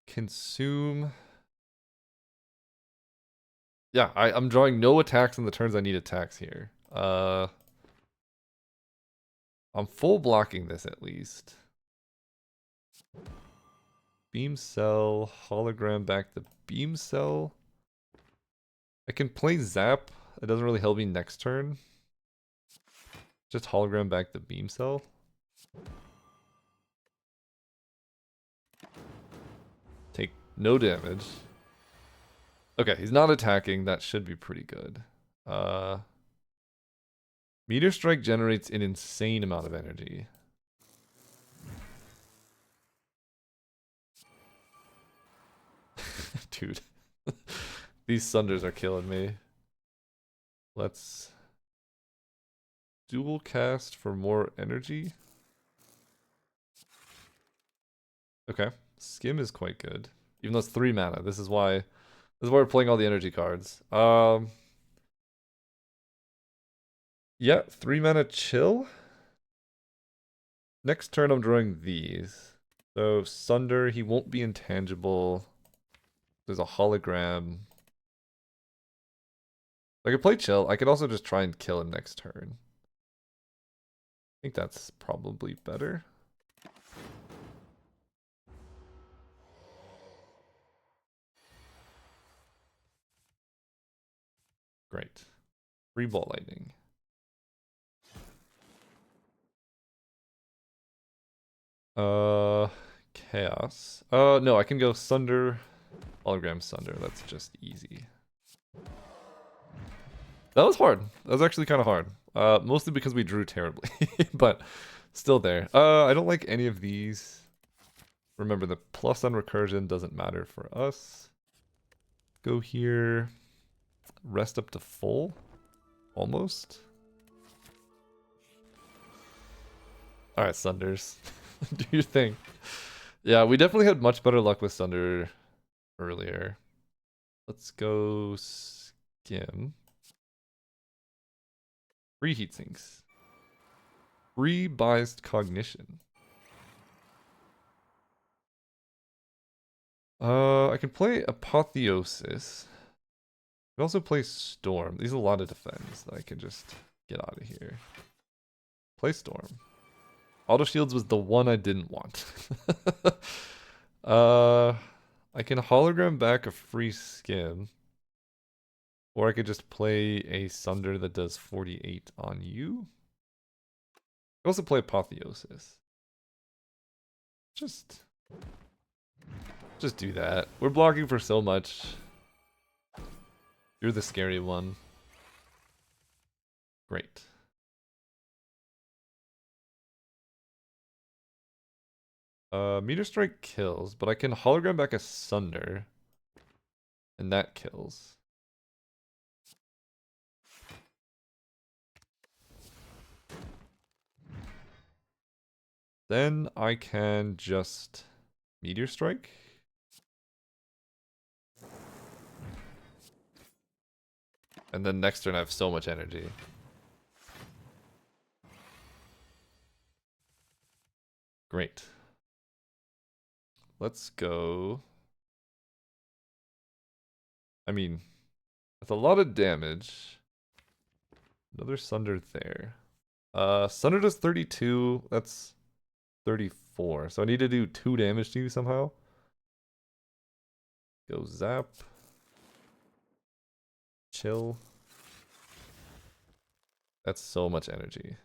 Consume. Yeah, I'm drawing no attacks on the turns I need attacks here. I'm full blocking this at least. Beam Cell, hologram back the Beam Cell. I can play Zap. It doesn't really help me next turn. Just hologram back the Beam Cell. Take no damage. Okay, he's not attacking. That should be pretty good. Meteor Strike generates an insane amount of energy. Dude. These Sunders are killing me. Let's dual cast for more energy. Okay. Skim is quite good. Even though it's 3 mana. This is why we're playing all the energy cards. Yeah, 3 mana chill. Next turn I'm drawing these. So Sunder, he won't be intangible. There's a hologram. I could play chill. I could also just try and kill him next turn. I think that's probably better. Great. Free Ball Lightning. Chaos. No, I can go Sunder, hologram Sunder. That's just easy. That was hard. That was actually kind of hard. Mostly because we drew terribly, but still there. I don't like any of these. Remember, the plus on recursion doesn't matter for us. Go here. Rest up to full. Almost. Alright, Sunders. Do your thing. Yeah, we definitely had much better luck with Sunder earlier. Let's go Skim. Free Heat Sinks. Free Biased Cognition. I can play Apotheosis. I can also play Storm. These are a lot of defense that I can just get out of here. Play Storm. Auto Shields was the one I didn't want. I can hologram back a free Skim. Or I could just play a Sunder that does 48 on you. I can also play Apotheosis. Just do that. We're blocking for so much. You're the scary one. Great. Meteor Strike kills, but I can hologram back a Sunder. And that kills. Then I can just Meteor Strike. And then next turn I have so much energy. Great. Let's go. I mean, that's a lot of damage. Another Sunder there. Sunder does 32. That's 34. So I need to do 2 damage to you somehow. Go zap. Chill. That's so much energy.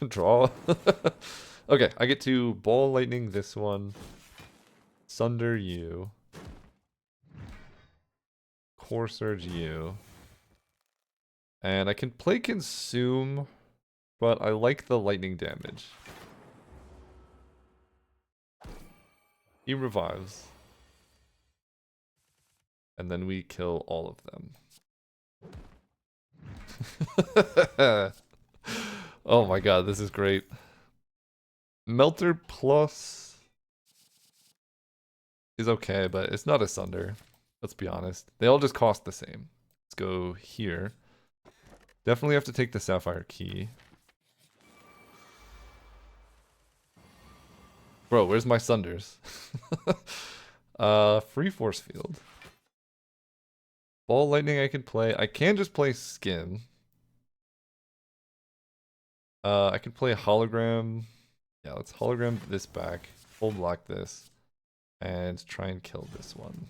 Draw. Okay, I get to Ball Lightning this one. Sunder you. Core Surge you. And I can play Consume, but I like the lightning damage. He revives. And then we kill all of them. Oh my god, this is great. Melter plus is okay, but it's not a Sunder. Let's be honest. They all just cost the same. Let's go here. Definitely have to take the Sapphire Key. Bro, where's my Sunders? Free Force Field. Ball Lightning I can play. I can just play Skin. I can play Hologram. Yeah, let's Hologram this back. Full block this. And try and kill this one.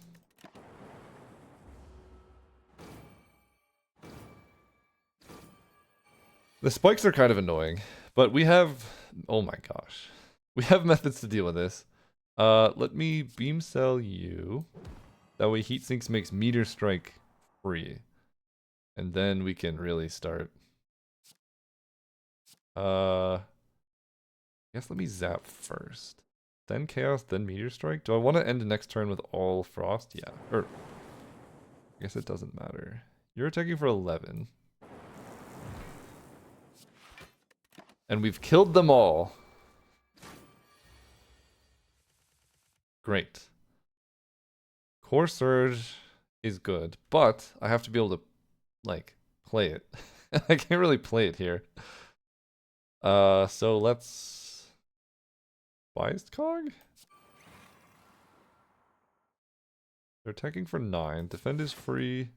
The spikes are kind of annoying, but we have... Oh my gosh. We have methods to deal with this. Let me Beam Cell you. That way Heat Sinks makes Meteor Strike free. And then we can really start. I guess let me Zap first. Then Chaos, then Meteor Strike. Do I want to end the next turn with all Frost? Yeah. Or, I guess it doesn't matter. You're attacking for 11. And we've killed them all. Great. Core Surge is good, but I have to be able to, like, play it. I can't really play it here. So let's... Biased Cog? They're attacking for 9. Defend is free.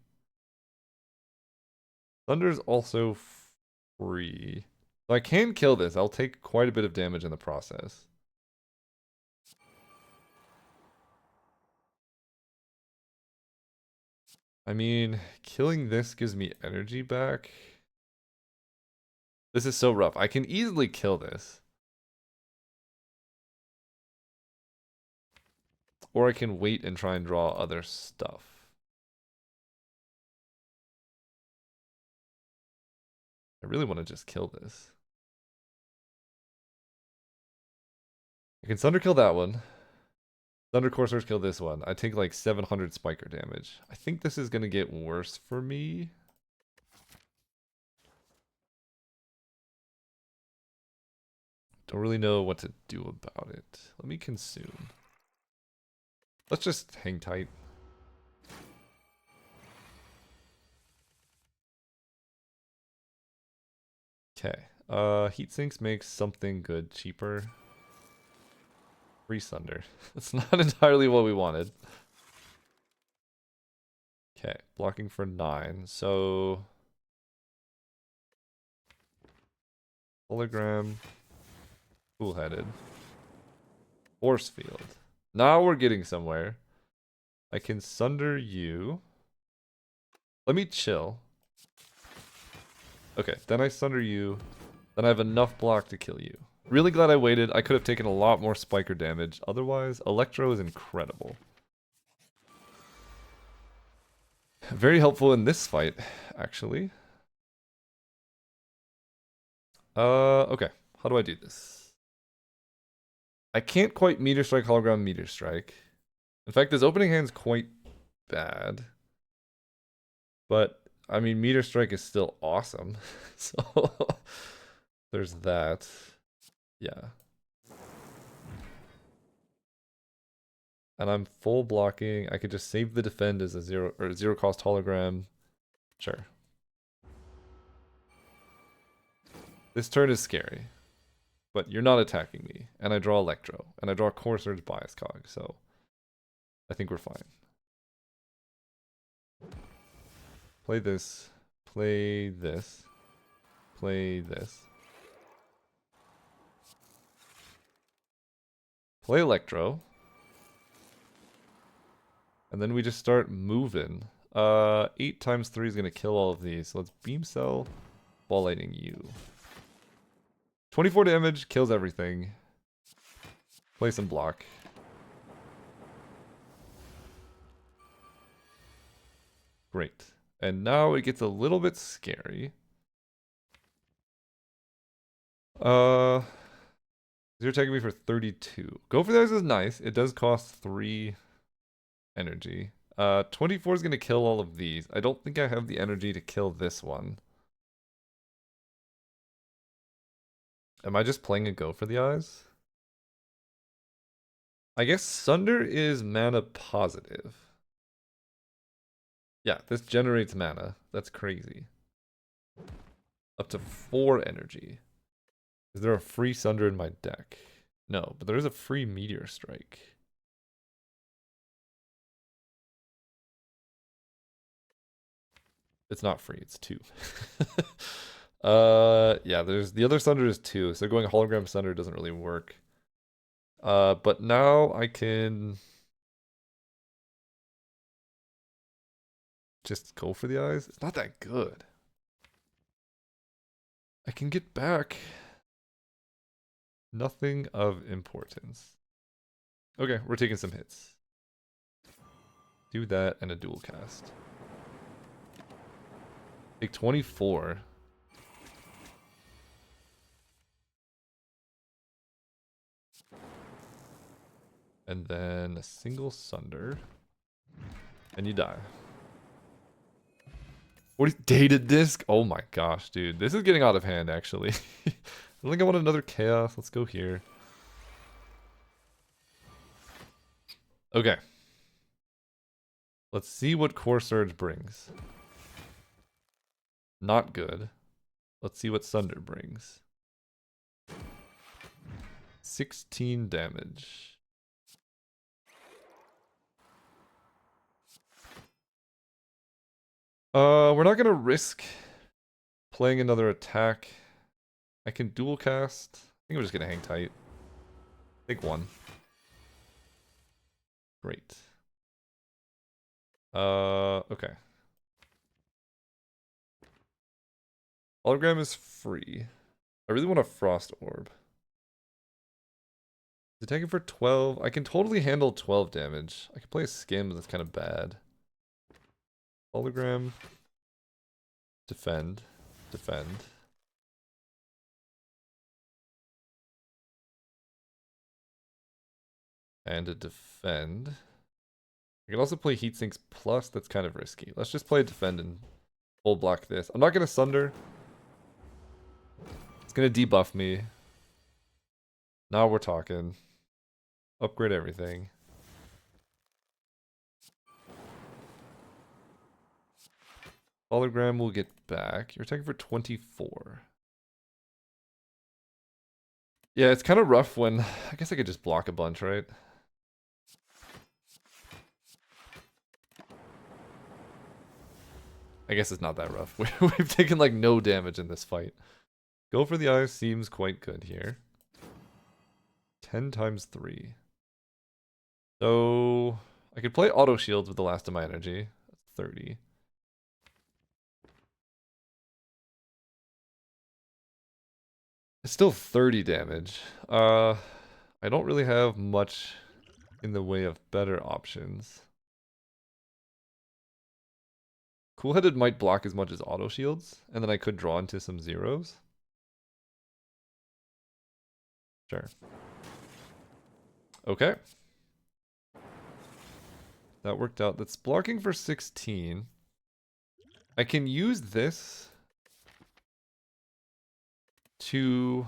Thunder's also free. So I can kill this. I'll take quite a bit of damage in the process. I mean, killing this gives me energy back. This is so rough. I can easily kill this. Or I can wait and try and draw other stuff. I really want to just kill this. I can Thunder kill that one. Thunder Coursers kill this one. I take like 700 spiker damage. I think this is going to get worse for me. Don't really know what to do about it. Let me consume. Let's just hang tight. Okay. Heat Sinks makes something good cheaper. Free Sunder. That's not entirely what we wanted. Okay, blocking for 9. So hologram, cool-headed, force field. Now we're getting somewhere. I can Sunder you. Let me chill. Okay, then I Sunder you. Then I have enough block to kill you. Really glad I waited. I could have taken a lot more spiker damage. Otherwise, Electro is incredible. Very helpful in this fight, actually. Okay. How do I do this? I can't quite Meteor Strike, Hologram, Meteor Strike. In fact, this opening hand's quite bad. But, I mean, Meteor Strike is still awesome. So, there's that. Yeah. And I'm full blocking. I could just save the defend as a zero cost hologram. Sure. This turn is scary. But you're not attacking me. And I draw Electro. And I draw Core Surge Bias Cog. So I think we're fine. Play this. Play this. Play this. Play Electro. And then we just start moving. 8 times 3 is going to kill all of these. So let's Beam Cell, Ball Lightning you. 24 damage, kills everything. Play some block. Great. And now it gets a little bit scary. You're taking me for 32. Go for this is nice. It does cost 3 energy. 24 is going to kill all of these. I don't think I have the energy to kill this one. Am I just playing a Go for the Eyes? I guess Sunder is mana positive. Yeah, this generates mana. That's crazy. Up to 4 energy. Is there a free Sunder in my deck? No, but there is a free Meteor Strike. It's not free, it's 2. Yeah, there's the other Sunder is 2, so going Hologram Sunder doesn't really work. But now I can just go for the Eyes. It's not that good. I can get back nothing of importance. Okay, we're taking some hits. Do that and a dual cast. Take 24. And then a single Sunder. And you die. What is dated disc? Oh my gosh, dude. This is getting out of hand, actually. I don't think I want another Chaos. Let's go here. Okay. Let's see what Core Surge brings. Not good. Let's see what Sunder brings. 16 damage. We're not gonna risk playing another attack. I can dual cast. I think I'm just gonna hang tight. Take 1. Great. Okay. Hologram is free. I really want a Frost Orb. Is it taking for 12? I can totally handle 12 damage. I can play a Skim, but that's kind of bad. Hologram. Defend. Defend. And a defend. I can also play Heatsinks Plus. That's kind of risky. Let's just play defend and full block this. I'm not going to Sunder. It's going to debuff me. Now we're talking. Upgrade everything. Hologram will get back. You're attacking for 24. Yeah, it's kind of rough when... I guess I could just block a bunch, right? I guess it's not that rough. We've taken like no damage in this fight. Go for the Eyes seems quite good here. 10 times 3. So I could play auto shields with the last of my energy. That's 30. It's still 30 damage. I don't really have much in the way of better options. Cool-Headed might block as much as auto shields, and then I could draw into some zeros. Sure. Okay. That worked out. That's blocking for 16. I can use this to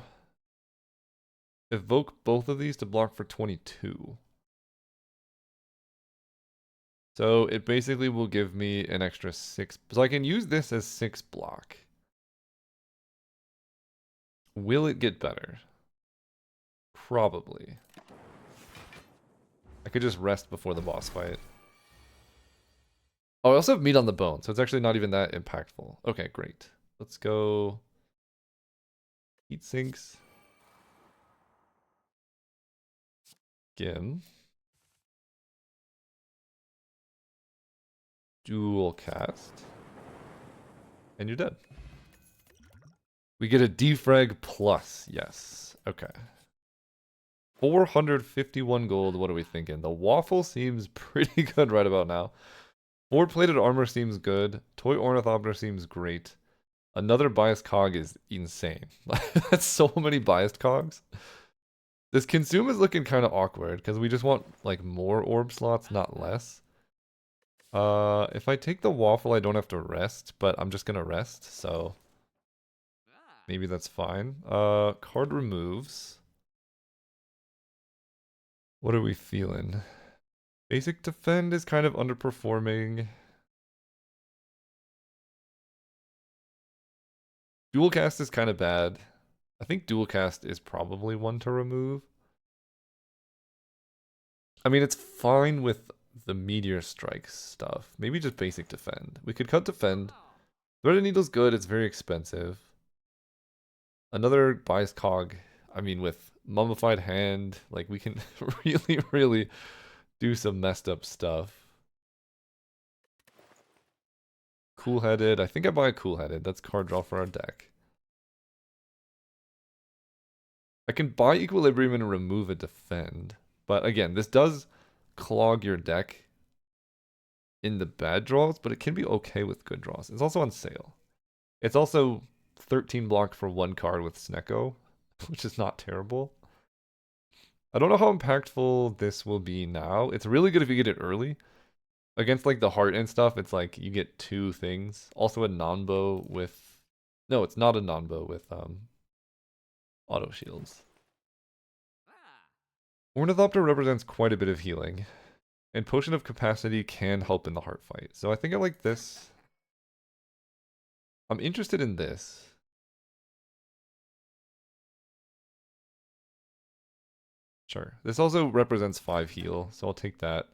evoke both of these to block for 22. So it basically will give me an extra 6. So I can use this as 6 block. Will it get better? Probably. I could just rest before the boss fight. Oh, I also have meat on the bone, so it's actually not even that impactful. Okay, great. Let's go heat sinks. Again. Dual cast. And you're dead. We get a defrag plus. Yes. Okay. 451 gold. What are we thinking? The waffle seems pretty good right about now. 4-plated armor seems good. Toy ornithopter seems great. Another biased cog is insane. That's so many biased cogs. This consume is looking kind of awkward because we just want like more orb slots, not less. If I take the waffle, I don't have to rest, but I'm just gonna rest, so maybe that's fine. Card removes. What are we feeling? Basic defend is kind of underperforming. Dual cast is kind of bad. I think dual cast is probably one to remove. I mean, it's fine with the meteor strike stuff. Maybe just basic defend. We could cut defend. Threaded needle's good. It's very expensive. Another biased cog. I mean, with mummified hand, like we can really, really do some messed up stuff. Cool-headed. I think I buy a cool-headed. That's card draw for our deck. I can buy equilibrium and remove a defend. But again, this does clog your deck in the bad draws, but it can be okay with good draws. It's also on sale. It's also 13 block for one card with Snecko, which is not terrible. I don't know how impactful this will be now. It's really good if you get it early. Against like the heart and stuff, it's like you get two things. Also a non-bow with... No, it's not a non-bow with auto shields. Ornithopter represents quite a bit of healing. And Potion of Capacity can help in the heart fight. So I think I like this. I'm interested in this. Sure. This also represents 5 heal, so I'll take that.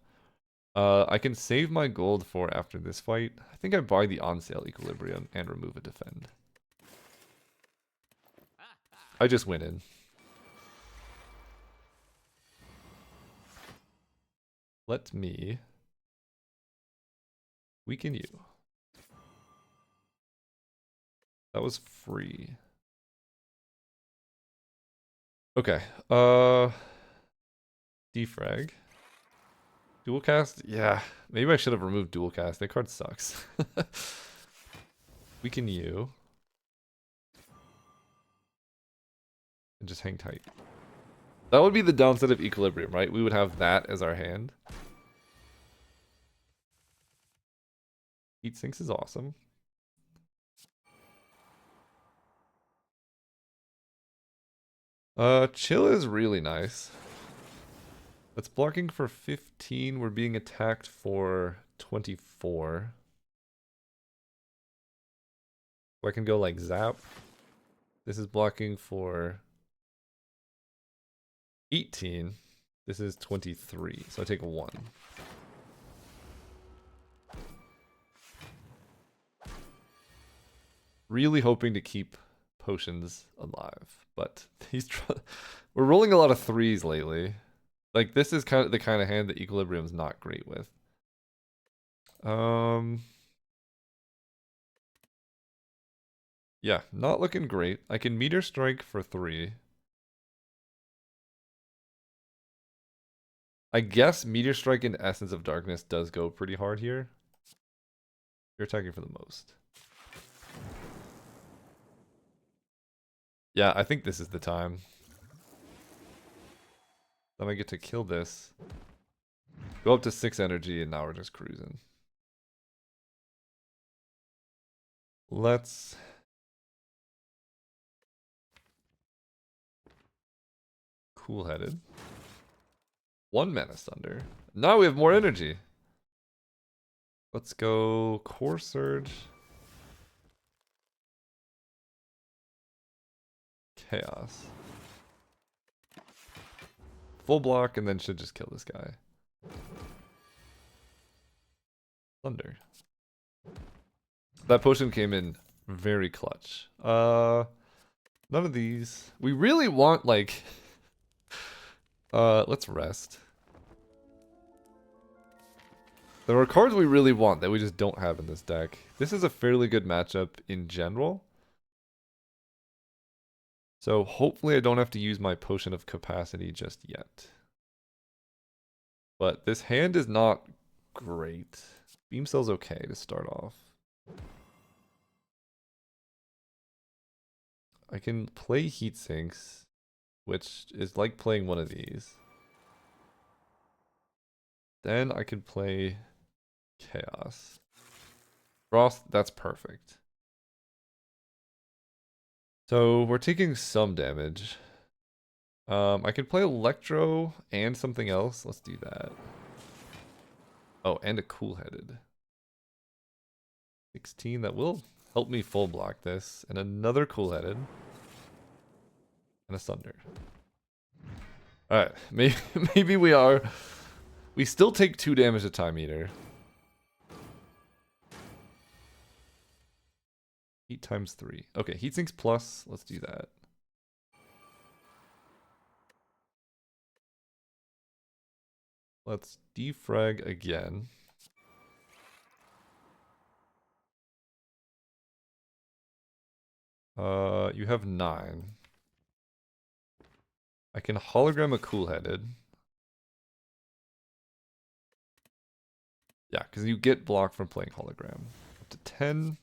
I can save my gold for after this fight. I think I buy the on sale equilibrium and remove a defend. I just went in. Let me weaken you. That was free. Okay. Defrag. Dual cast? Yeah. Maybe I should have removed dual cast. That card sucks. Weaken you. And just hang tight. That would be the downside of equilibrium, right? We would have that as our hand. Heat sinks is awesome. Chill is really nice. That's blocking for 15. We're being attacked for 24. So I can go like zap. This is blocking for 18. This is 23. So I take 1. Really hoping to keep potions alive, but we're rolling a lot of 3s lately. Like this is kind of the kind of hand that equilibrium's not great with. Yeah, not looking great. I can meteor strike for 3. I guess meteor strike in Essence of Darkness does go pretty hard here. You're attacking for the most. Yeah, I think this is the time. Then I get to kill this. Go up to 6 energy, and now we're just cruising. Let's... Cool-headed. 1 mana Sunder. Now we have more energy. Let's go Core Surge. Chaos. Full block and then should just kill this guy. Sunder. That potion came in very clutch. None of these. We really want like let's rest. There are cards we really want that we just don't have in this deck. This is a fairly good matchup in general. So hopefully I don't have to use my Potion of Capacity just yet. But this hand is not great. Beam Cell's okay to start off. I can play Heat Sinks, which is like playing one of these. Then I can play Chaos. Frost, that's perfect. So we're taking some damage. I could play Electro and something else. Let's do that. Oh, and a Cool-Headed. 16, that will help me full block this. And another Cool-Headed. And a Sunder. Alright, maybe we are... We still take 2 damage to Time Eater. Heat times 3. Okay, Heat Sinks plus. Let's do that. Let's defrag again. You have 9. I can hologram a Cool-Headed. Yeah, because you get blocked from playing hologram. Up to 10.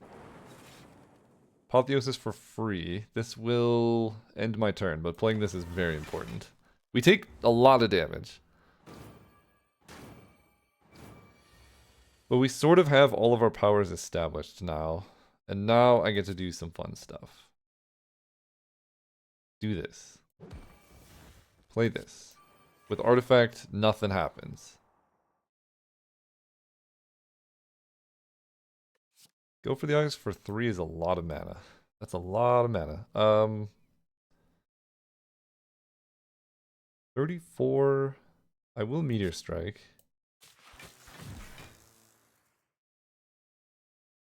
Apotheosis for free. This will end my turn, but playing this is very important. We take a lot of damage. But we sort of have all of our powers established now. And now I get to do some fun stuff. Do this. Play this. With Artifact, nothing happens. Go for the Eyes for 3 is a lot of mana. That's a lot of mana. 34. I will Meteor Strike.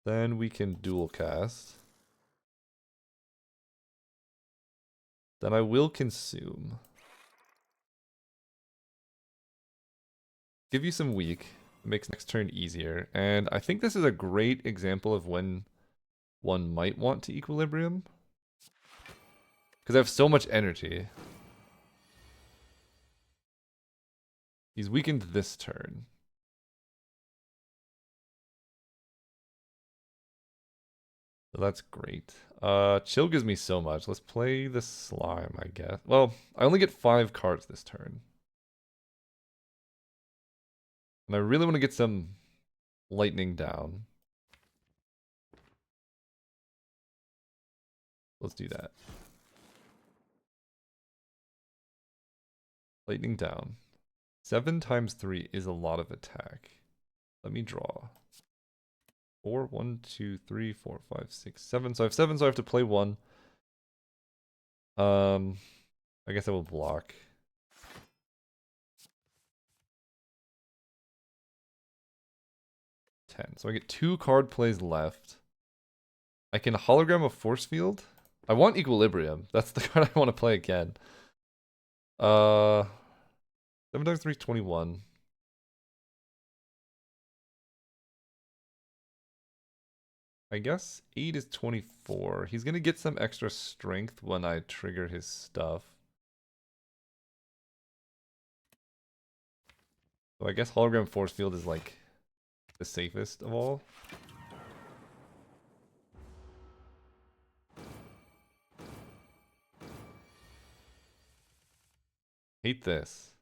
Then we can dual cast. Then I will consume. Give you some weak. It makes next turn easier. And I think this is a great example of when one might want to equilibrium. Because I have so much energy. He's weakened this turn. So that's great. Chill gives me so much. Let's play the Slime, I guess. Well, I only get 5 cards this turn. And I really want to get some lightning down. Let's do that. Lightning down. 7 times 3 is a lot of attack. Let me draw. 4, 1, 2, 3, 4, 5, 6, 7. So I have 7, so I have to play 1. I guess I will block. So I get 2 card plays left. I can hologram a force field. I want equilibrium. That's the card I want to play again. 7 times 3 is 21. I guess 8 is 24. He's gonna get some extra strength when I trigger his stuff. So I guess hologram force field is like the safest of all. Hate this.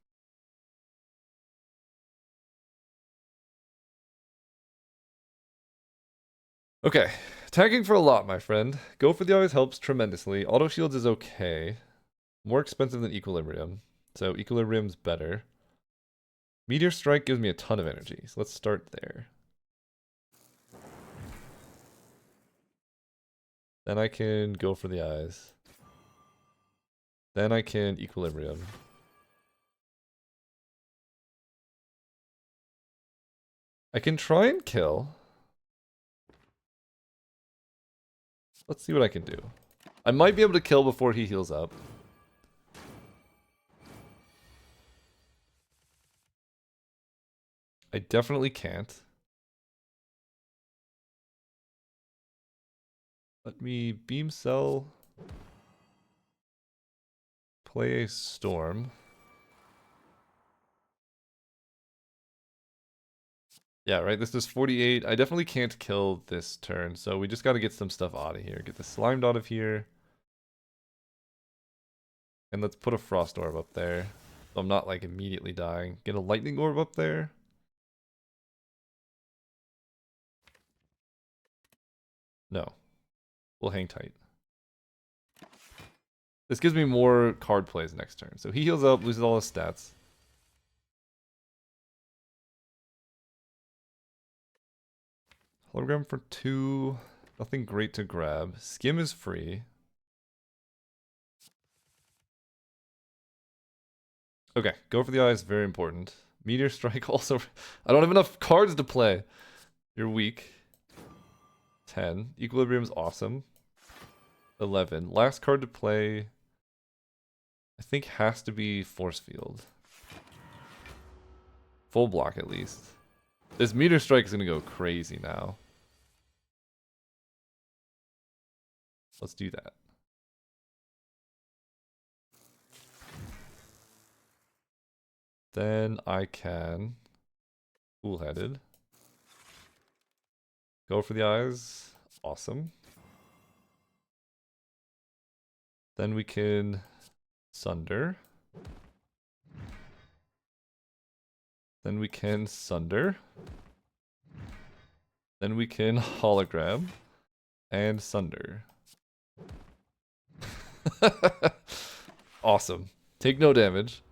Okay, attacking for a lot, my friend. Go for the always helps tremendously. Auto shields is okay. More expensive than equilibrium. So equilibrium's better. Meteor strike gives me a ton of energy. So let's start there. Then I can go for the eyes. Then I can Equilibrium. I can try and kill. Let's see what I can do. I might be able to kill before he heals up. I definitely can't. Let me Beam Cell. Play a Storm. Yeah, right, this is 48. I definitely can't kill this turn, so we just gotta get some stuff out of here. Get the Slimed out of here. And let's put a Frost Orb up there. So I'm not like immediately dying. Get a Lightning Orb up there. No. We'll hang tight. This gives me more card plays next turn. So he heals up, loses all his stats. Hologram for 2. Nothing great to grab. Skim is free. Okay, go for the eyes, very important. Meteor Strike also... I don't have enough cards to play. You're weak. 10. Equilibrium's awesome. 11. Last card to play... I think has to be Force Field. Full block at least. This Meteor Strike is going to go crazy now. Let's do that. Then I can... Cool-headed. Go for the eyes. Awesome. Then we can Sunder. Then we can Sunder. Then we can Hologram. And Sunder. Awesome. Take no damage.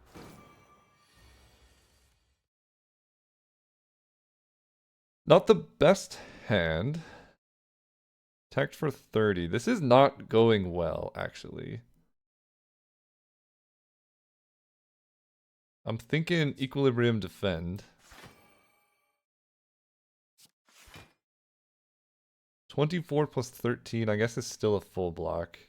Not the best hand. Attacked for 30. This is not going well, actually. I'm thinking Equilibrium Defend. 24 plus 13, I guess is still a full block.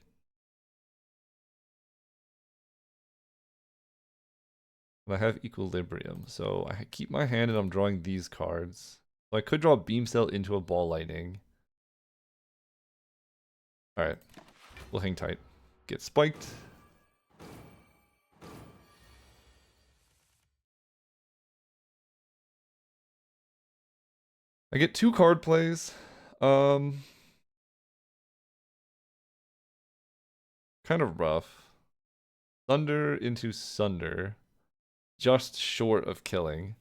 And I have Equilibrium, so I keep my hand and I'm drawing these cards. So I could draw Beam Cell into a Ball Lightning. Alright, we'll hang tight. Get spiked. I get 2 card plays. Kind of rough. Thunder into Sunder. Just short of killing.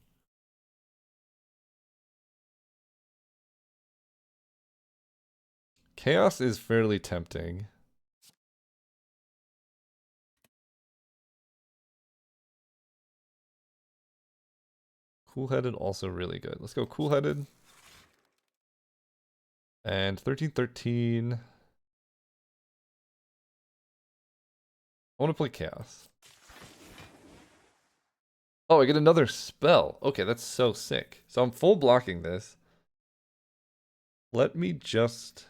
Chaos is fairly tempting. Cool-headed also really good. Let's go cool-headed. And 13-13. I want to play Chaos. Oh, I get another spell. Okay, that's so sick. So I'm full blocking this. Let me just...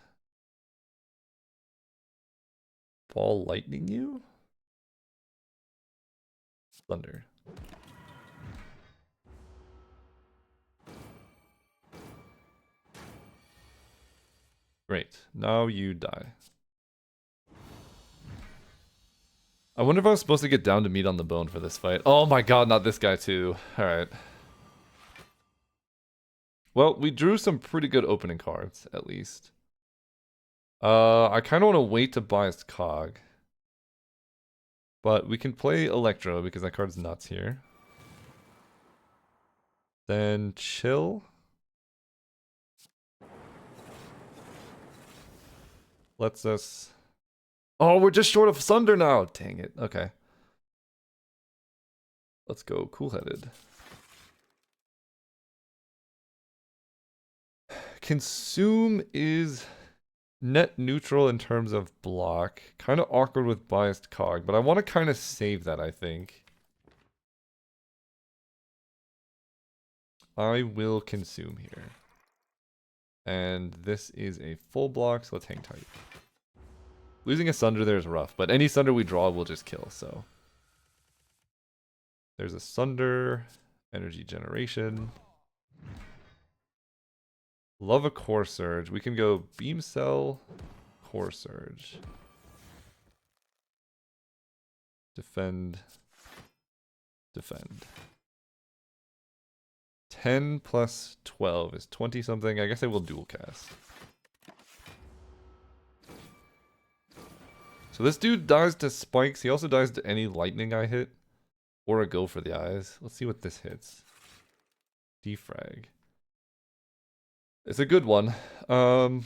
Ball Lightning you? Thunder. Great. Now you die. I wonder if I was supposed to get down to meat on the bone for this fight. Oh my god, not this guy too. Alright. Well, we drew some pretty good opening cards, at least. I kind of want to wait to buy his cog. But we can play Electro because that card's nuts here. Then chill. Lets us... Oh, we're just short of Sunder now! Dang it. Okay. Let's go cool-headed. Consume is net neutral in terms of block. Kind of awkward with biased cog, but I want to kind of save that, I think. I will consume here. And this is a full block, so let's hang tight. Losing a Sunder there is rough, but any Sunder we draw will just kill, so. There's a Sunder, energy generation. Love a Core Surge. We can go Beam Cell, Core Surge. Defend. Defend. 10 plus 12 is 20 something. I guess I will dual cast. So this dude dies to spikes. He also dies to any lightning I hit. Or a go for the eyes. Let's see what this hits. Defrag. It's a good one. I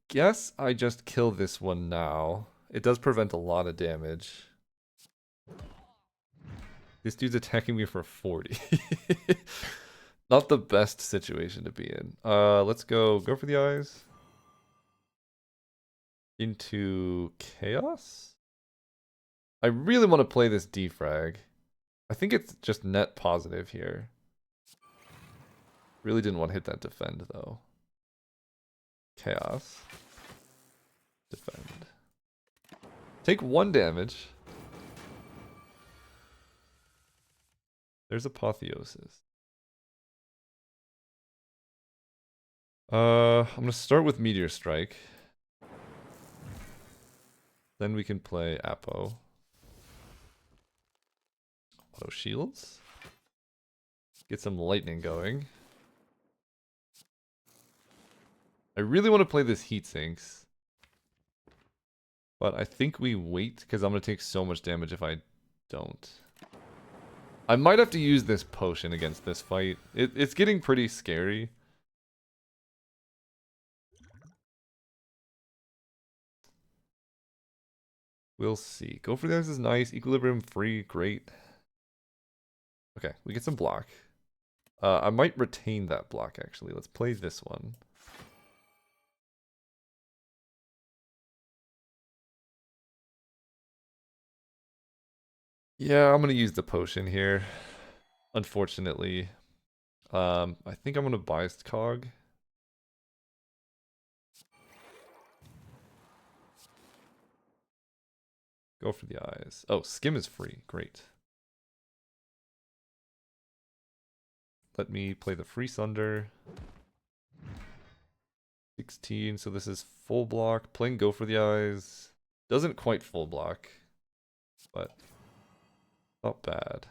guess I just kill this one now. It does prevent a lot of damage. This dude's attacking me for 40. Not the best situation to be in. Let's go for the eyes. Into chaos? I really want to play this defrag. I think it's just net positive here. Really didn't want to hit that defend though. Chaos. Defend. Take 1 damage. There's apotheosis. I'm gonna start with Meteor Strike. Then we can play Apo. Auto shields. Get some lightning going. I really want to play this Heat Sinks. But I think we wait because I'm going to take so much damage if I don't. I might have to use this potion against this fight. It's getting pretty scary. We'll see. Go for this is nice. Equilibrium free, great. Okay, we get some block. I might retain that block actually. Let's play this one. Yeah, I'm gonna use the potion here. Unfortunately. I think I'm gonna biased cog. Go for the eyes. Oh, skim is free. Great. Let me play the free Sunder. 16, so this is full block. Playing go for the eyes. Doesn't quite full block, but not bad.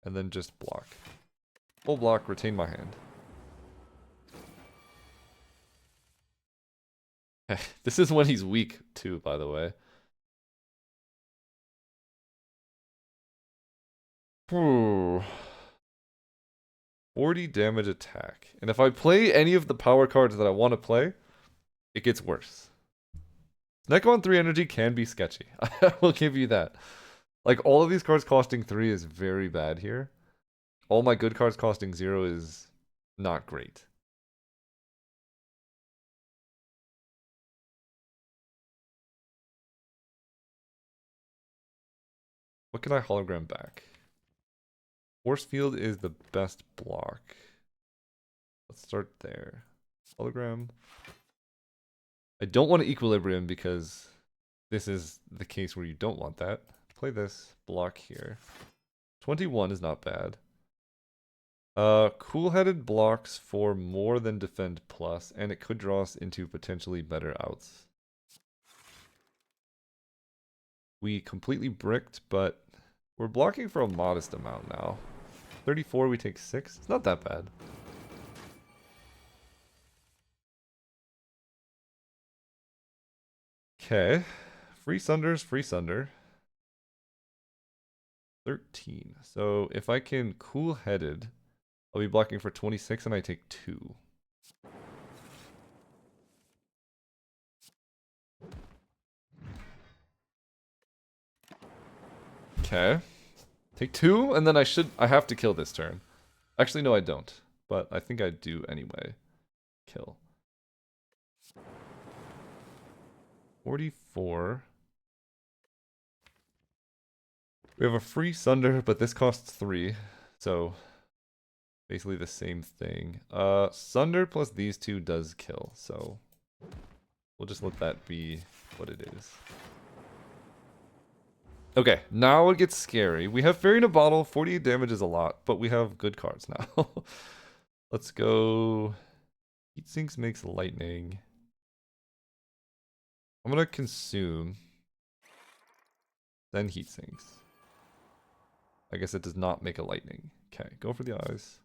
And then just block. Full block, retain my hand. This is when he's weak too, by the way. Ooh. 40 damage attack. And if I play any of the power cards that I want to play, it gets worse. Snecko on 3 energy can be sketchy. I will give you that. Like, all of these cards costing 3 is very bad here. All my good cards costing 0 is not great. What can I hologram back? Force field is the best block. Let's start there. Hologram. I don't want to equilibrium because this is the case where you don't want that. Play this. Block here. 21 is not bad. Cool-headed blocks for more than defend plus, and it could draw us into potentially better outs. We completely bricked, but we're blocking for a modest amount now. 34, we take 6. It's not that bad. Okay. Free Sunder's free Sunder. 13. So if I can cool-headed, I'll be blocking for 26 and I take 2. Okay. Take 2, and then I have to kill this turn. Actually, no, I don't. But I think I do anyway. Kill. 44. We have a free Sunder, but this costs 3. So basically the same thing. Sunder plus these two does kill, so we'll just let that be what it is. Okay, now it gets scary. We have Fairy in a Bottle. 48 damage is a lot, but we have good cards now. Let's go. Heat Sinks makes lightning. I'm gonna consume. Then Heat Sinks. I guess it does not make a lightning. Okay, go for the eyes.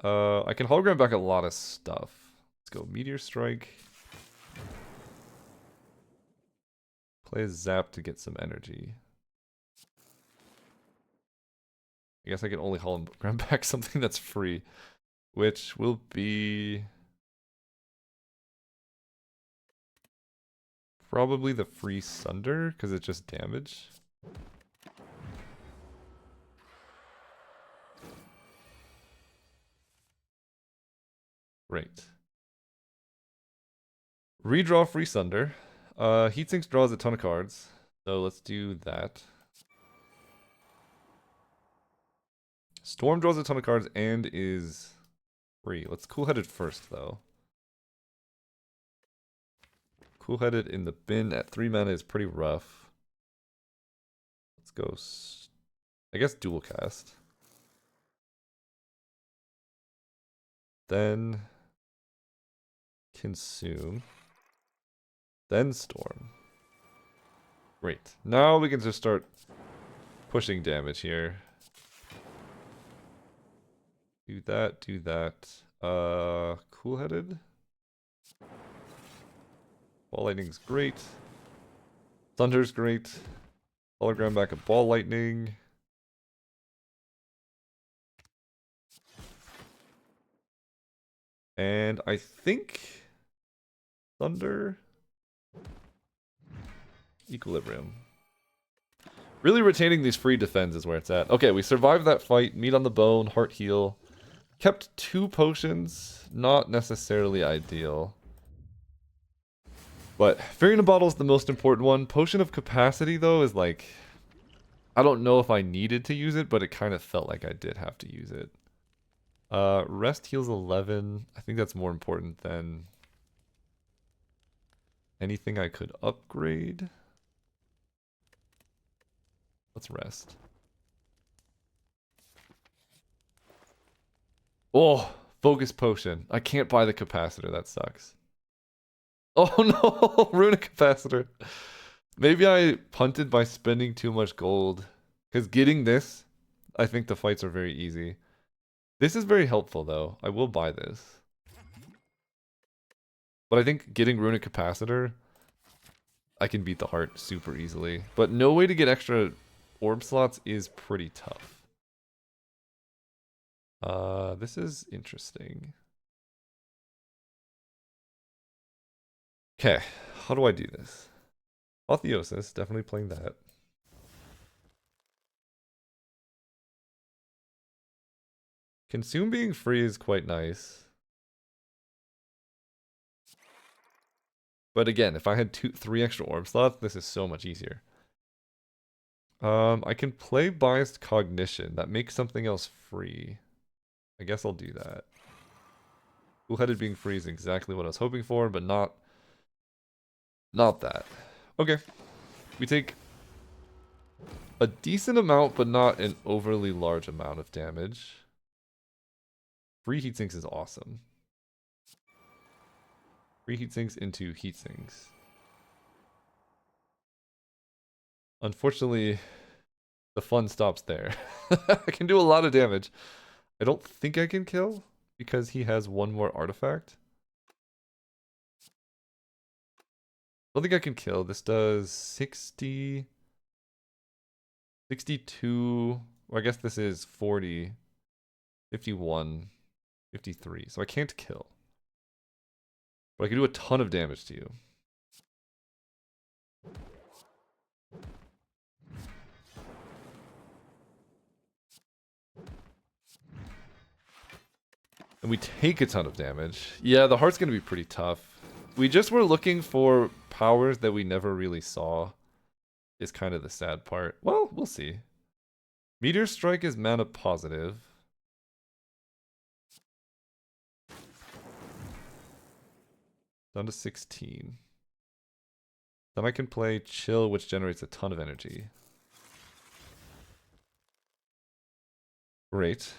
I can hologram back a lot of stuff. Let's go Meteor Strike. Play a Zap to get some energy. I guess I can only hologram back something that's free, which will be probably the free Sunder, because it's just damage. Great. Redraw free Sunder. Heatsinks draws a ton of cards, so let's do that. Storm draws a ton of cards and is free. Let's Cool-Headed first, though. Cool-Headed in the bin at 3 mana is pretty rough. Let's go, I guess, dual cast. Then consume. Then storm. Great. Now we can just start pushing damage here. Do that, do that. Cool-Headed. Ball Lightning's great. Thunder's great. Hologram back a Ball Lightning. And I think Thunder. Equilibrium. Really retaining these free defends is where it's at. Okay, we survived that fight. Meat on the bone, heart heal. Kept 2 potions. Not necessarily ideal. But Fairy in a Bottle is the most important one. Potion of Capacity, though, is like... I don't know if I needed to use it, but it kind of felt like I did have to use it. Rest heals 11. I think that's more important than anything I could upgrade. Let's rest. Oh, Focus Potion. I can't buy the capacitor. That sucks. Oh no, Runic Capacitor. Maybe I punted by spending too much gold. Because getting this, I think the fights are very easy. This is very helpful though. I will buy this. But I think getting Runic Capacitor, I can beat the heart super easily. But no way to get extra orb slots is pretty tough. This is interesting. Okay, how do I do this? Apotheosis, definitely playing that. Consume being free is quite nice. But again, if I had 3 extra orb slots, this is so much easier. I can play Biased Cognition. That makes something else free. I guess I'll do that. Cool-Headed being free is exactly what I was hoping for, but not that. Okay. We take a decent amount, but not an overly large amount of damage. Free Heatsinks is awesome. Free Heatsinks into Heatsinks. Unfortunately, the fun stops there. I can do a lot of damage. I don't think I can kill because he has 1 more artifact. I don't think I can kill. This does 60, 62. Well, I guess this is 40, 51, 53. So I can't kill. But I can do a ton of damage to you. And we take a ton of damage. Yeah, the heart's gonna be pretty tough. We just were looking for powers that we never really saw. Is kind of the sad part. Well, we'll see. Meteor Strike is mana positive. Down to 16. Then I can play Chill, which generates a ton of energy. Great.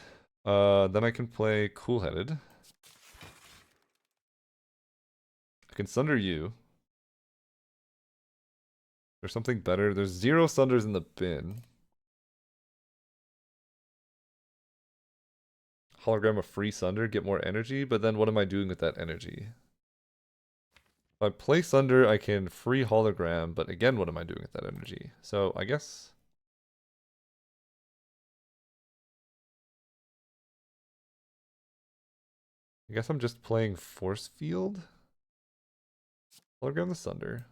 Then I can play Cool-Headed. I can Sunder you. There's something better. There's 0 Sunders in the bin. Hologram a free Sunder, get more energy, but then what am I doing with that energy? If I play Sunder, I can free hologram, but again, what am I doing with that energy? So I guess I'm just playing Force Field. Hologram the Sunder.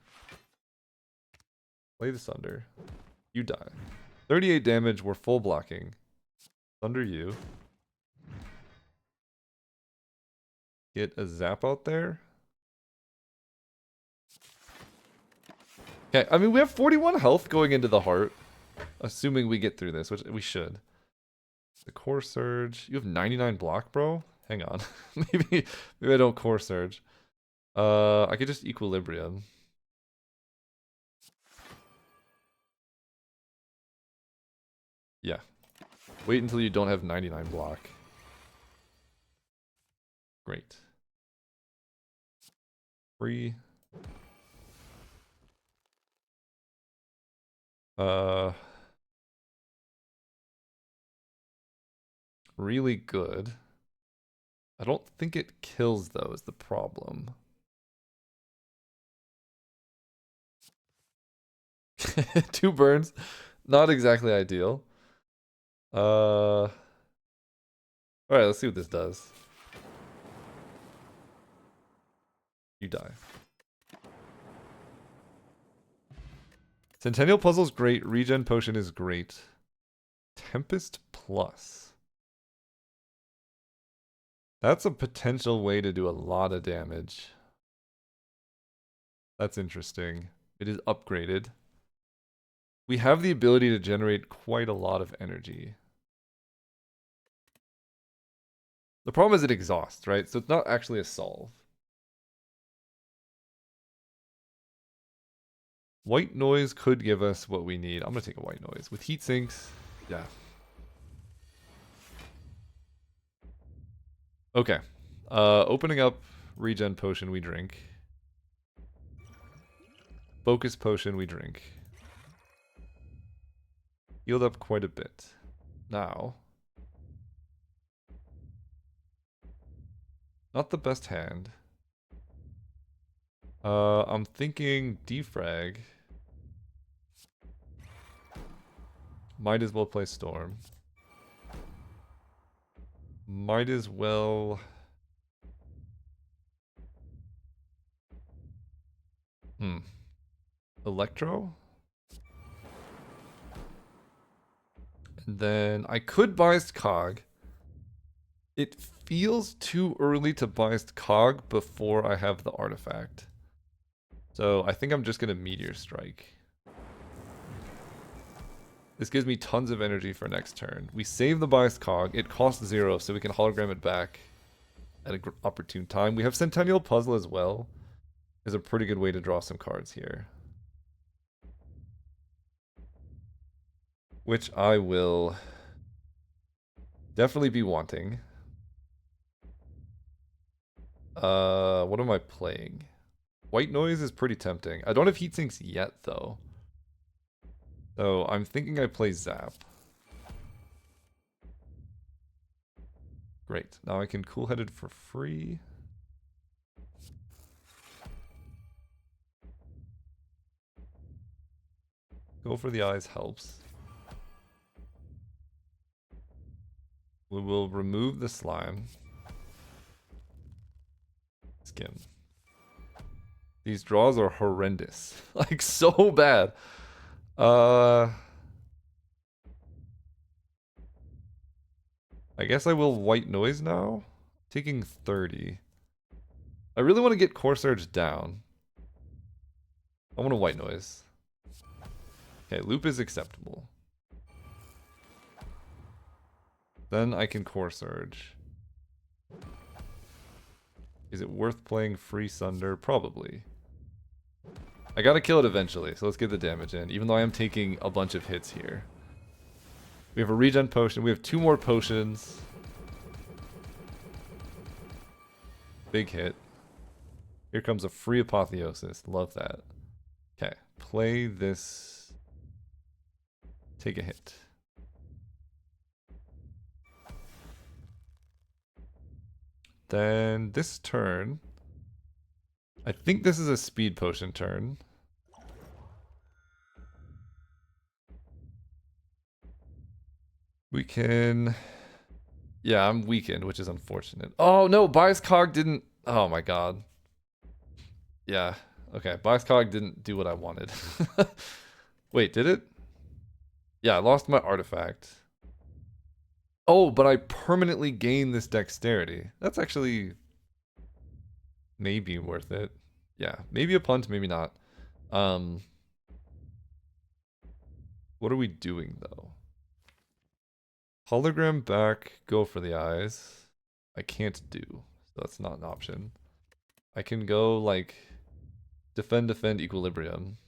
Play the Sunder. You die. 38 damage, we're full blocking. Sunder you. Get a zap out there. Okay, I mean, we have 41 health going into the heart. Assuming we get through this, which we should. The Core Surge. You have 99 block, bro? Hang on. maybe I don't Core Surge. I could just Equilibrium. Yeah. Wait until you don't have 99 block. Great. Free. Really good. I don't think it kills though, is the problem. Two burns. Not exactly ideal. Alright, let's see what this does. You die. Centennial Puzzle's great. Regen Potion is great. Tempest Plus. That's a potential way to do a lot of damage. That's interesting. It is upgraded. We have the ability to generate quite a lot of energy. The problem is it exhausts, right? So it's not actually a solve. White noise could give us what we need. I'm gonna take a white noise. With heat sinks, yeah. Okay. Opening up regen potion we drink. Focus potion we drink. Healed up quite a bit. Now. Not the best hand. I'm thinking defrag. Might as well play Storm. Might as well... Electro? And then I could Biased Cog. It feels too early to Biased Cog before I have the artifact. So I think I'm just going to Meteor Strike. This gives me tons of energy for next turn. We save the Biased Cog. It costs 0, so we can hologram it back at an opportune time. We have Centennial Puzzle as well. Is a pretty good way to draw some cards here. Which I will definitely be wanting. What am I playing? White noise is pretty tempting. I don't have heat sinks yet, though. So I'm thinking I play Zap. Great. Now I can Cool-Headed for free. Go for the eyes helps. We will remove the slime. Skin. These draws are horrendous. Like, so bad. I guess I will white noise now. Taking 30. I really want to get Core Surge down. I want a white noise. Okay, loop is acceptable. Then I can Core Surge. Is it worth playing free Sunder? Probably. I gotta kill it eventually, so let's get the damage in, even though I am taking a bunch of hits here. We have a regen potion. We have 2 more potions. Big hit. Here comes a free apotheosis. Love that. Okay, play this. Take a hit. Then this turn, I think this is a speed potion turn. We can... Yeah, I'm weakened, which is unfortunate. Oh no, Bias Cog didn't... Oh my god. Yeah, okay, Bias Cog didn't do what I wanted. Wait, did it? Yeah, I lost my artifact. Oh, but I permanently gain this dexterity. That's actually maybe worth it. Yeah, maybe a punt, maybe not. What are we doing though? Hologram back, go for the eyes. I can't do, so that's not an option. I can go like defend equilibrium.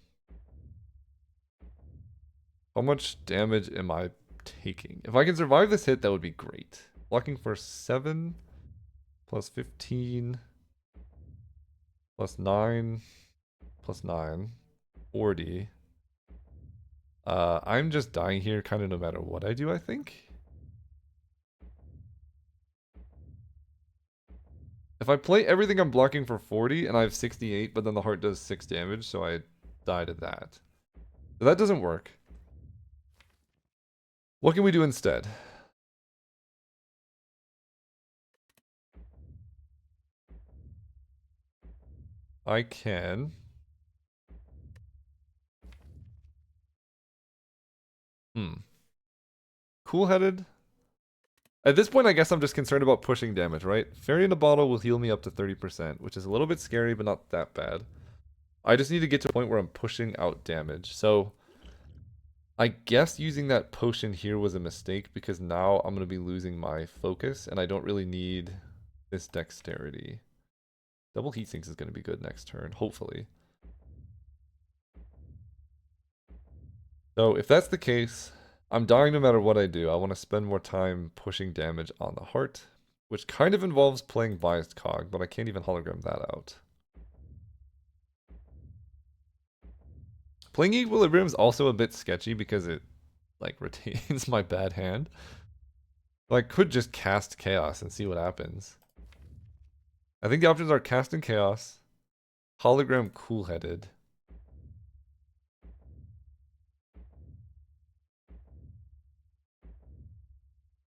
How much damage am I taking? If I can survive this hit, that would be great. Blocking for 7 plus 15 plus 9 plus 9, 40. I'm just dying here kind of no matter what I do, I think. If I play everything I'm blocking for 40 and I have 68, but then the heart does 6 damage, so I die to that. So that doesn't work. What can we do instead? I can... Cool-headed? At this point, I guess I'm just concerned about pushing damage, right? Fairy in a bottle will heal me up to 30%, which is a little bit scary, but not that bad. I just need to get to a point where I'm pushing out damage. So, I guess using that potion here was a mistake, because now I'm going to be losing my focus, and I don't really need this dexterity. Double heat sinks is going to be good next turn, hopefully. So, if that's the case... I'm dying no matter what I do. I want to spend more time pushing damage on the heart, which kind of involves playing Biased Cog, but I can't even hologram that out. Playing Equilibrium is also a bit sketchy because it, like, retains my bad hand. So I could just cast Chaos and see what happens. I think the options are Cast and Chaos, Hologram Cool-Headed,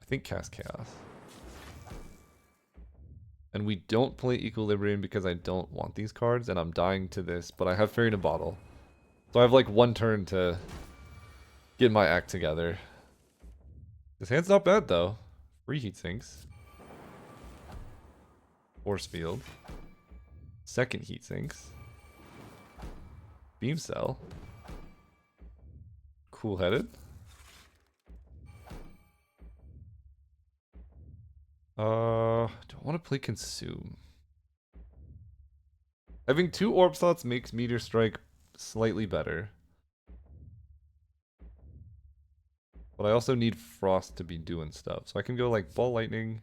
I think Cast Chaos. And we don't play Equilibrium because I don't want these cards, and I'm dying to this, but I have Fairy in a Bottle. So I have like 1 turn to get my act together. This hand's not bad though. Free heat sinks. Force field. Second heat sinks. Beam cell. Cool-headed. Do I want to play Consume? Having 2 orb slots makes Meteor Strike slightly better. But I also need Frost to be doing stuff. So I can go like Ball Lightning.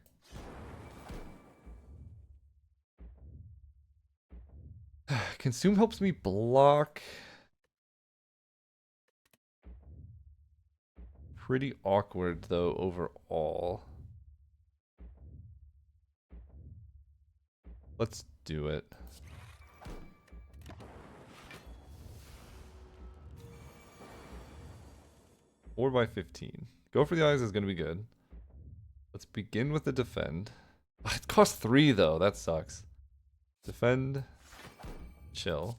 Consume helps me block. Pretty awkward though overall. Let's do it. Or by 15. Go for the eyes is going to be good. Let's begin with the defend. It costs 3 though. That sucks. Defend. Chill.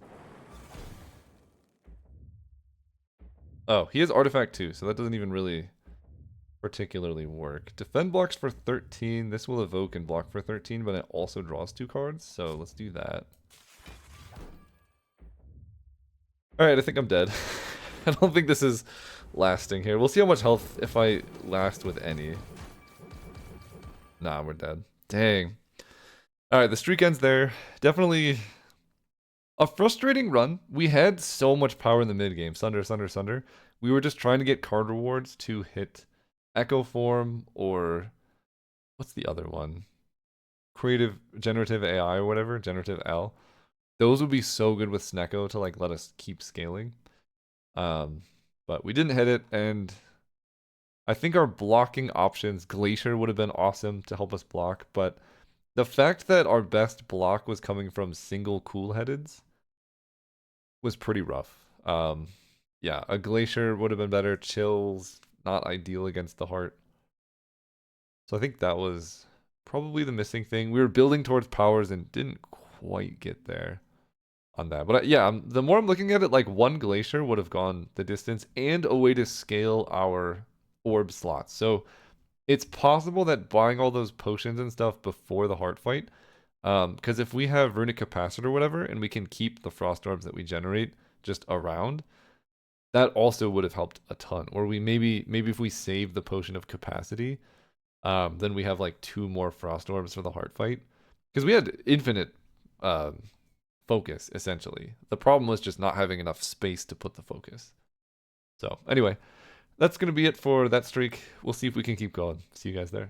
Oh, he has artifact too, so that doesn't even really particularly work. Defend blocks for 13. This will evoke and block for 13, but it also draws 2 cards, so let's do that. Alright, I think I'm dead. I don't think this is lasting here. We'll see how much health if I last with any. Nah, we're dead. Dang. Alright, the streak ends there. Definitely a frustrating run. We had so much power in the mid game. Sunder, Sunder, Sunder. We were just trying to get card rewards to hit Echo Form or what's the other one? Creative Generative AI or whatever, Generative L. Those would be so good with Snecko to like let us keep scaling. But we didn't hit it, and I think our blocking options, Glacier would have been awesome to help us block, but the fact that our best block was coming from single cool-headeds was pretty rough. Yeah, a Glacier would have been better. Chills, not ideal against the heart. So I think that was probably the missing thing. We were building towards powers and didn't quite get there on that. But yeah, the more I'm looking at it, like one Glacier would have gone the distance and a way to scale our orb slots. So it's possible that buying all those potions and stuff before the heart fight, because if we have Runic Capacitor or whatever, and we can keep the Frost Orbs that we generate just around, that also would have helped a ton. Or we maybe if we save the Potion of Capacity, then we have like 2 more Frost Orbs for the heart fight. Because we had infinite focus, essentially. The problem was just not having enough space to put the focus. So anyway, that's going to be it for that streak. We'll see if we can keep going. See you guys there.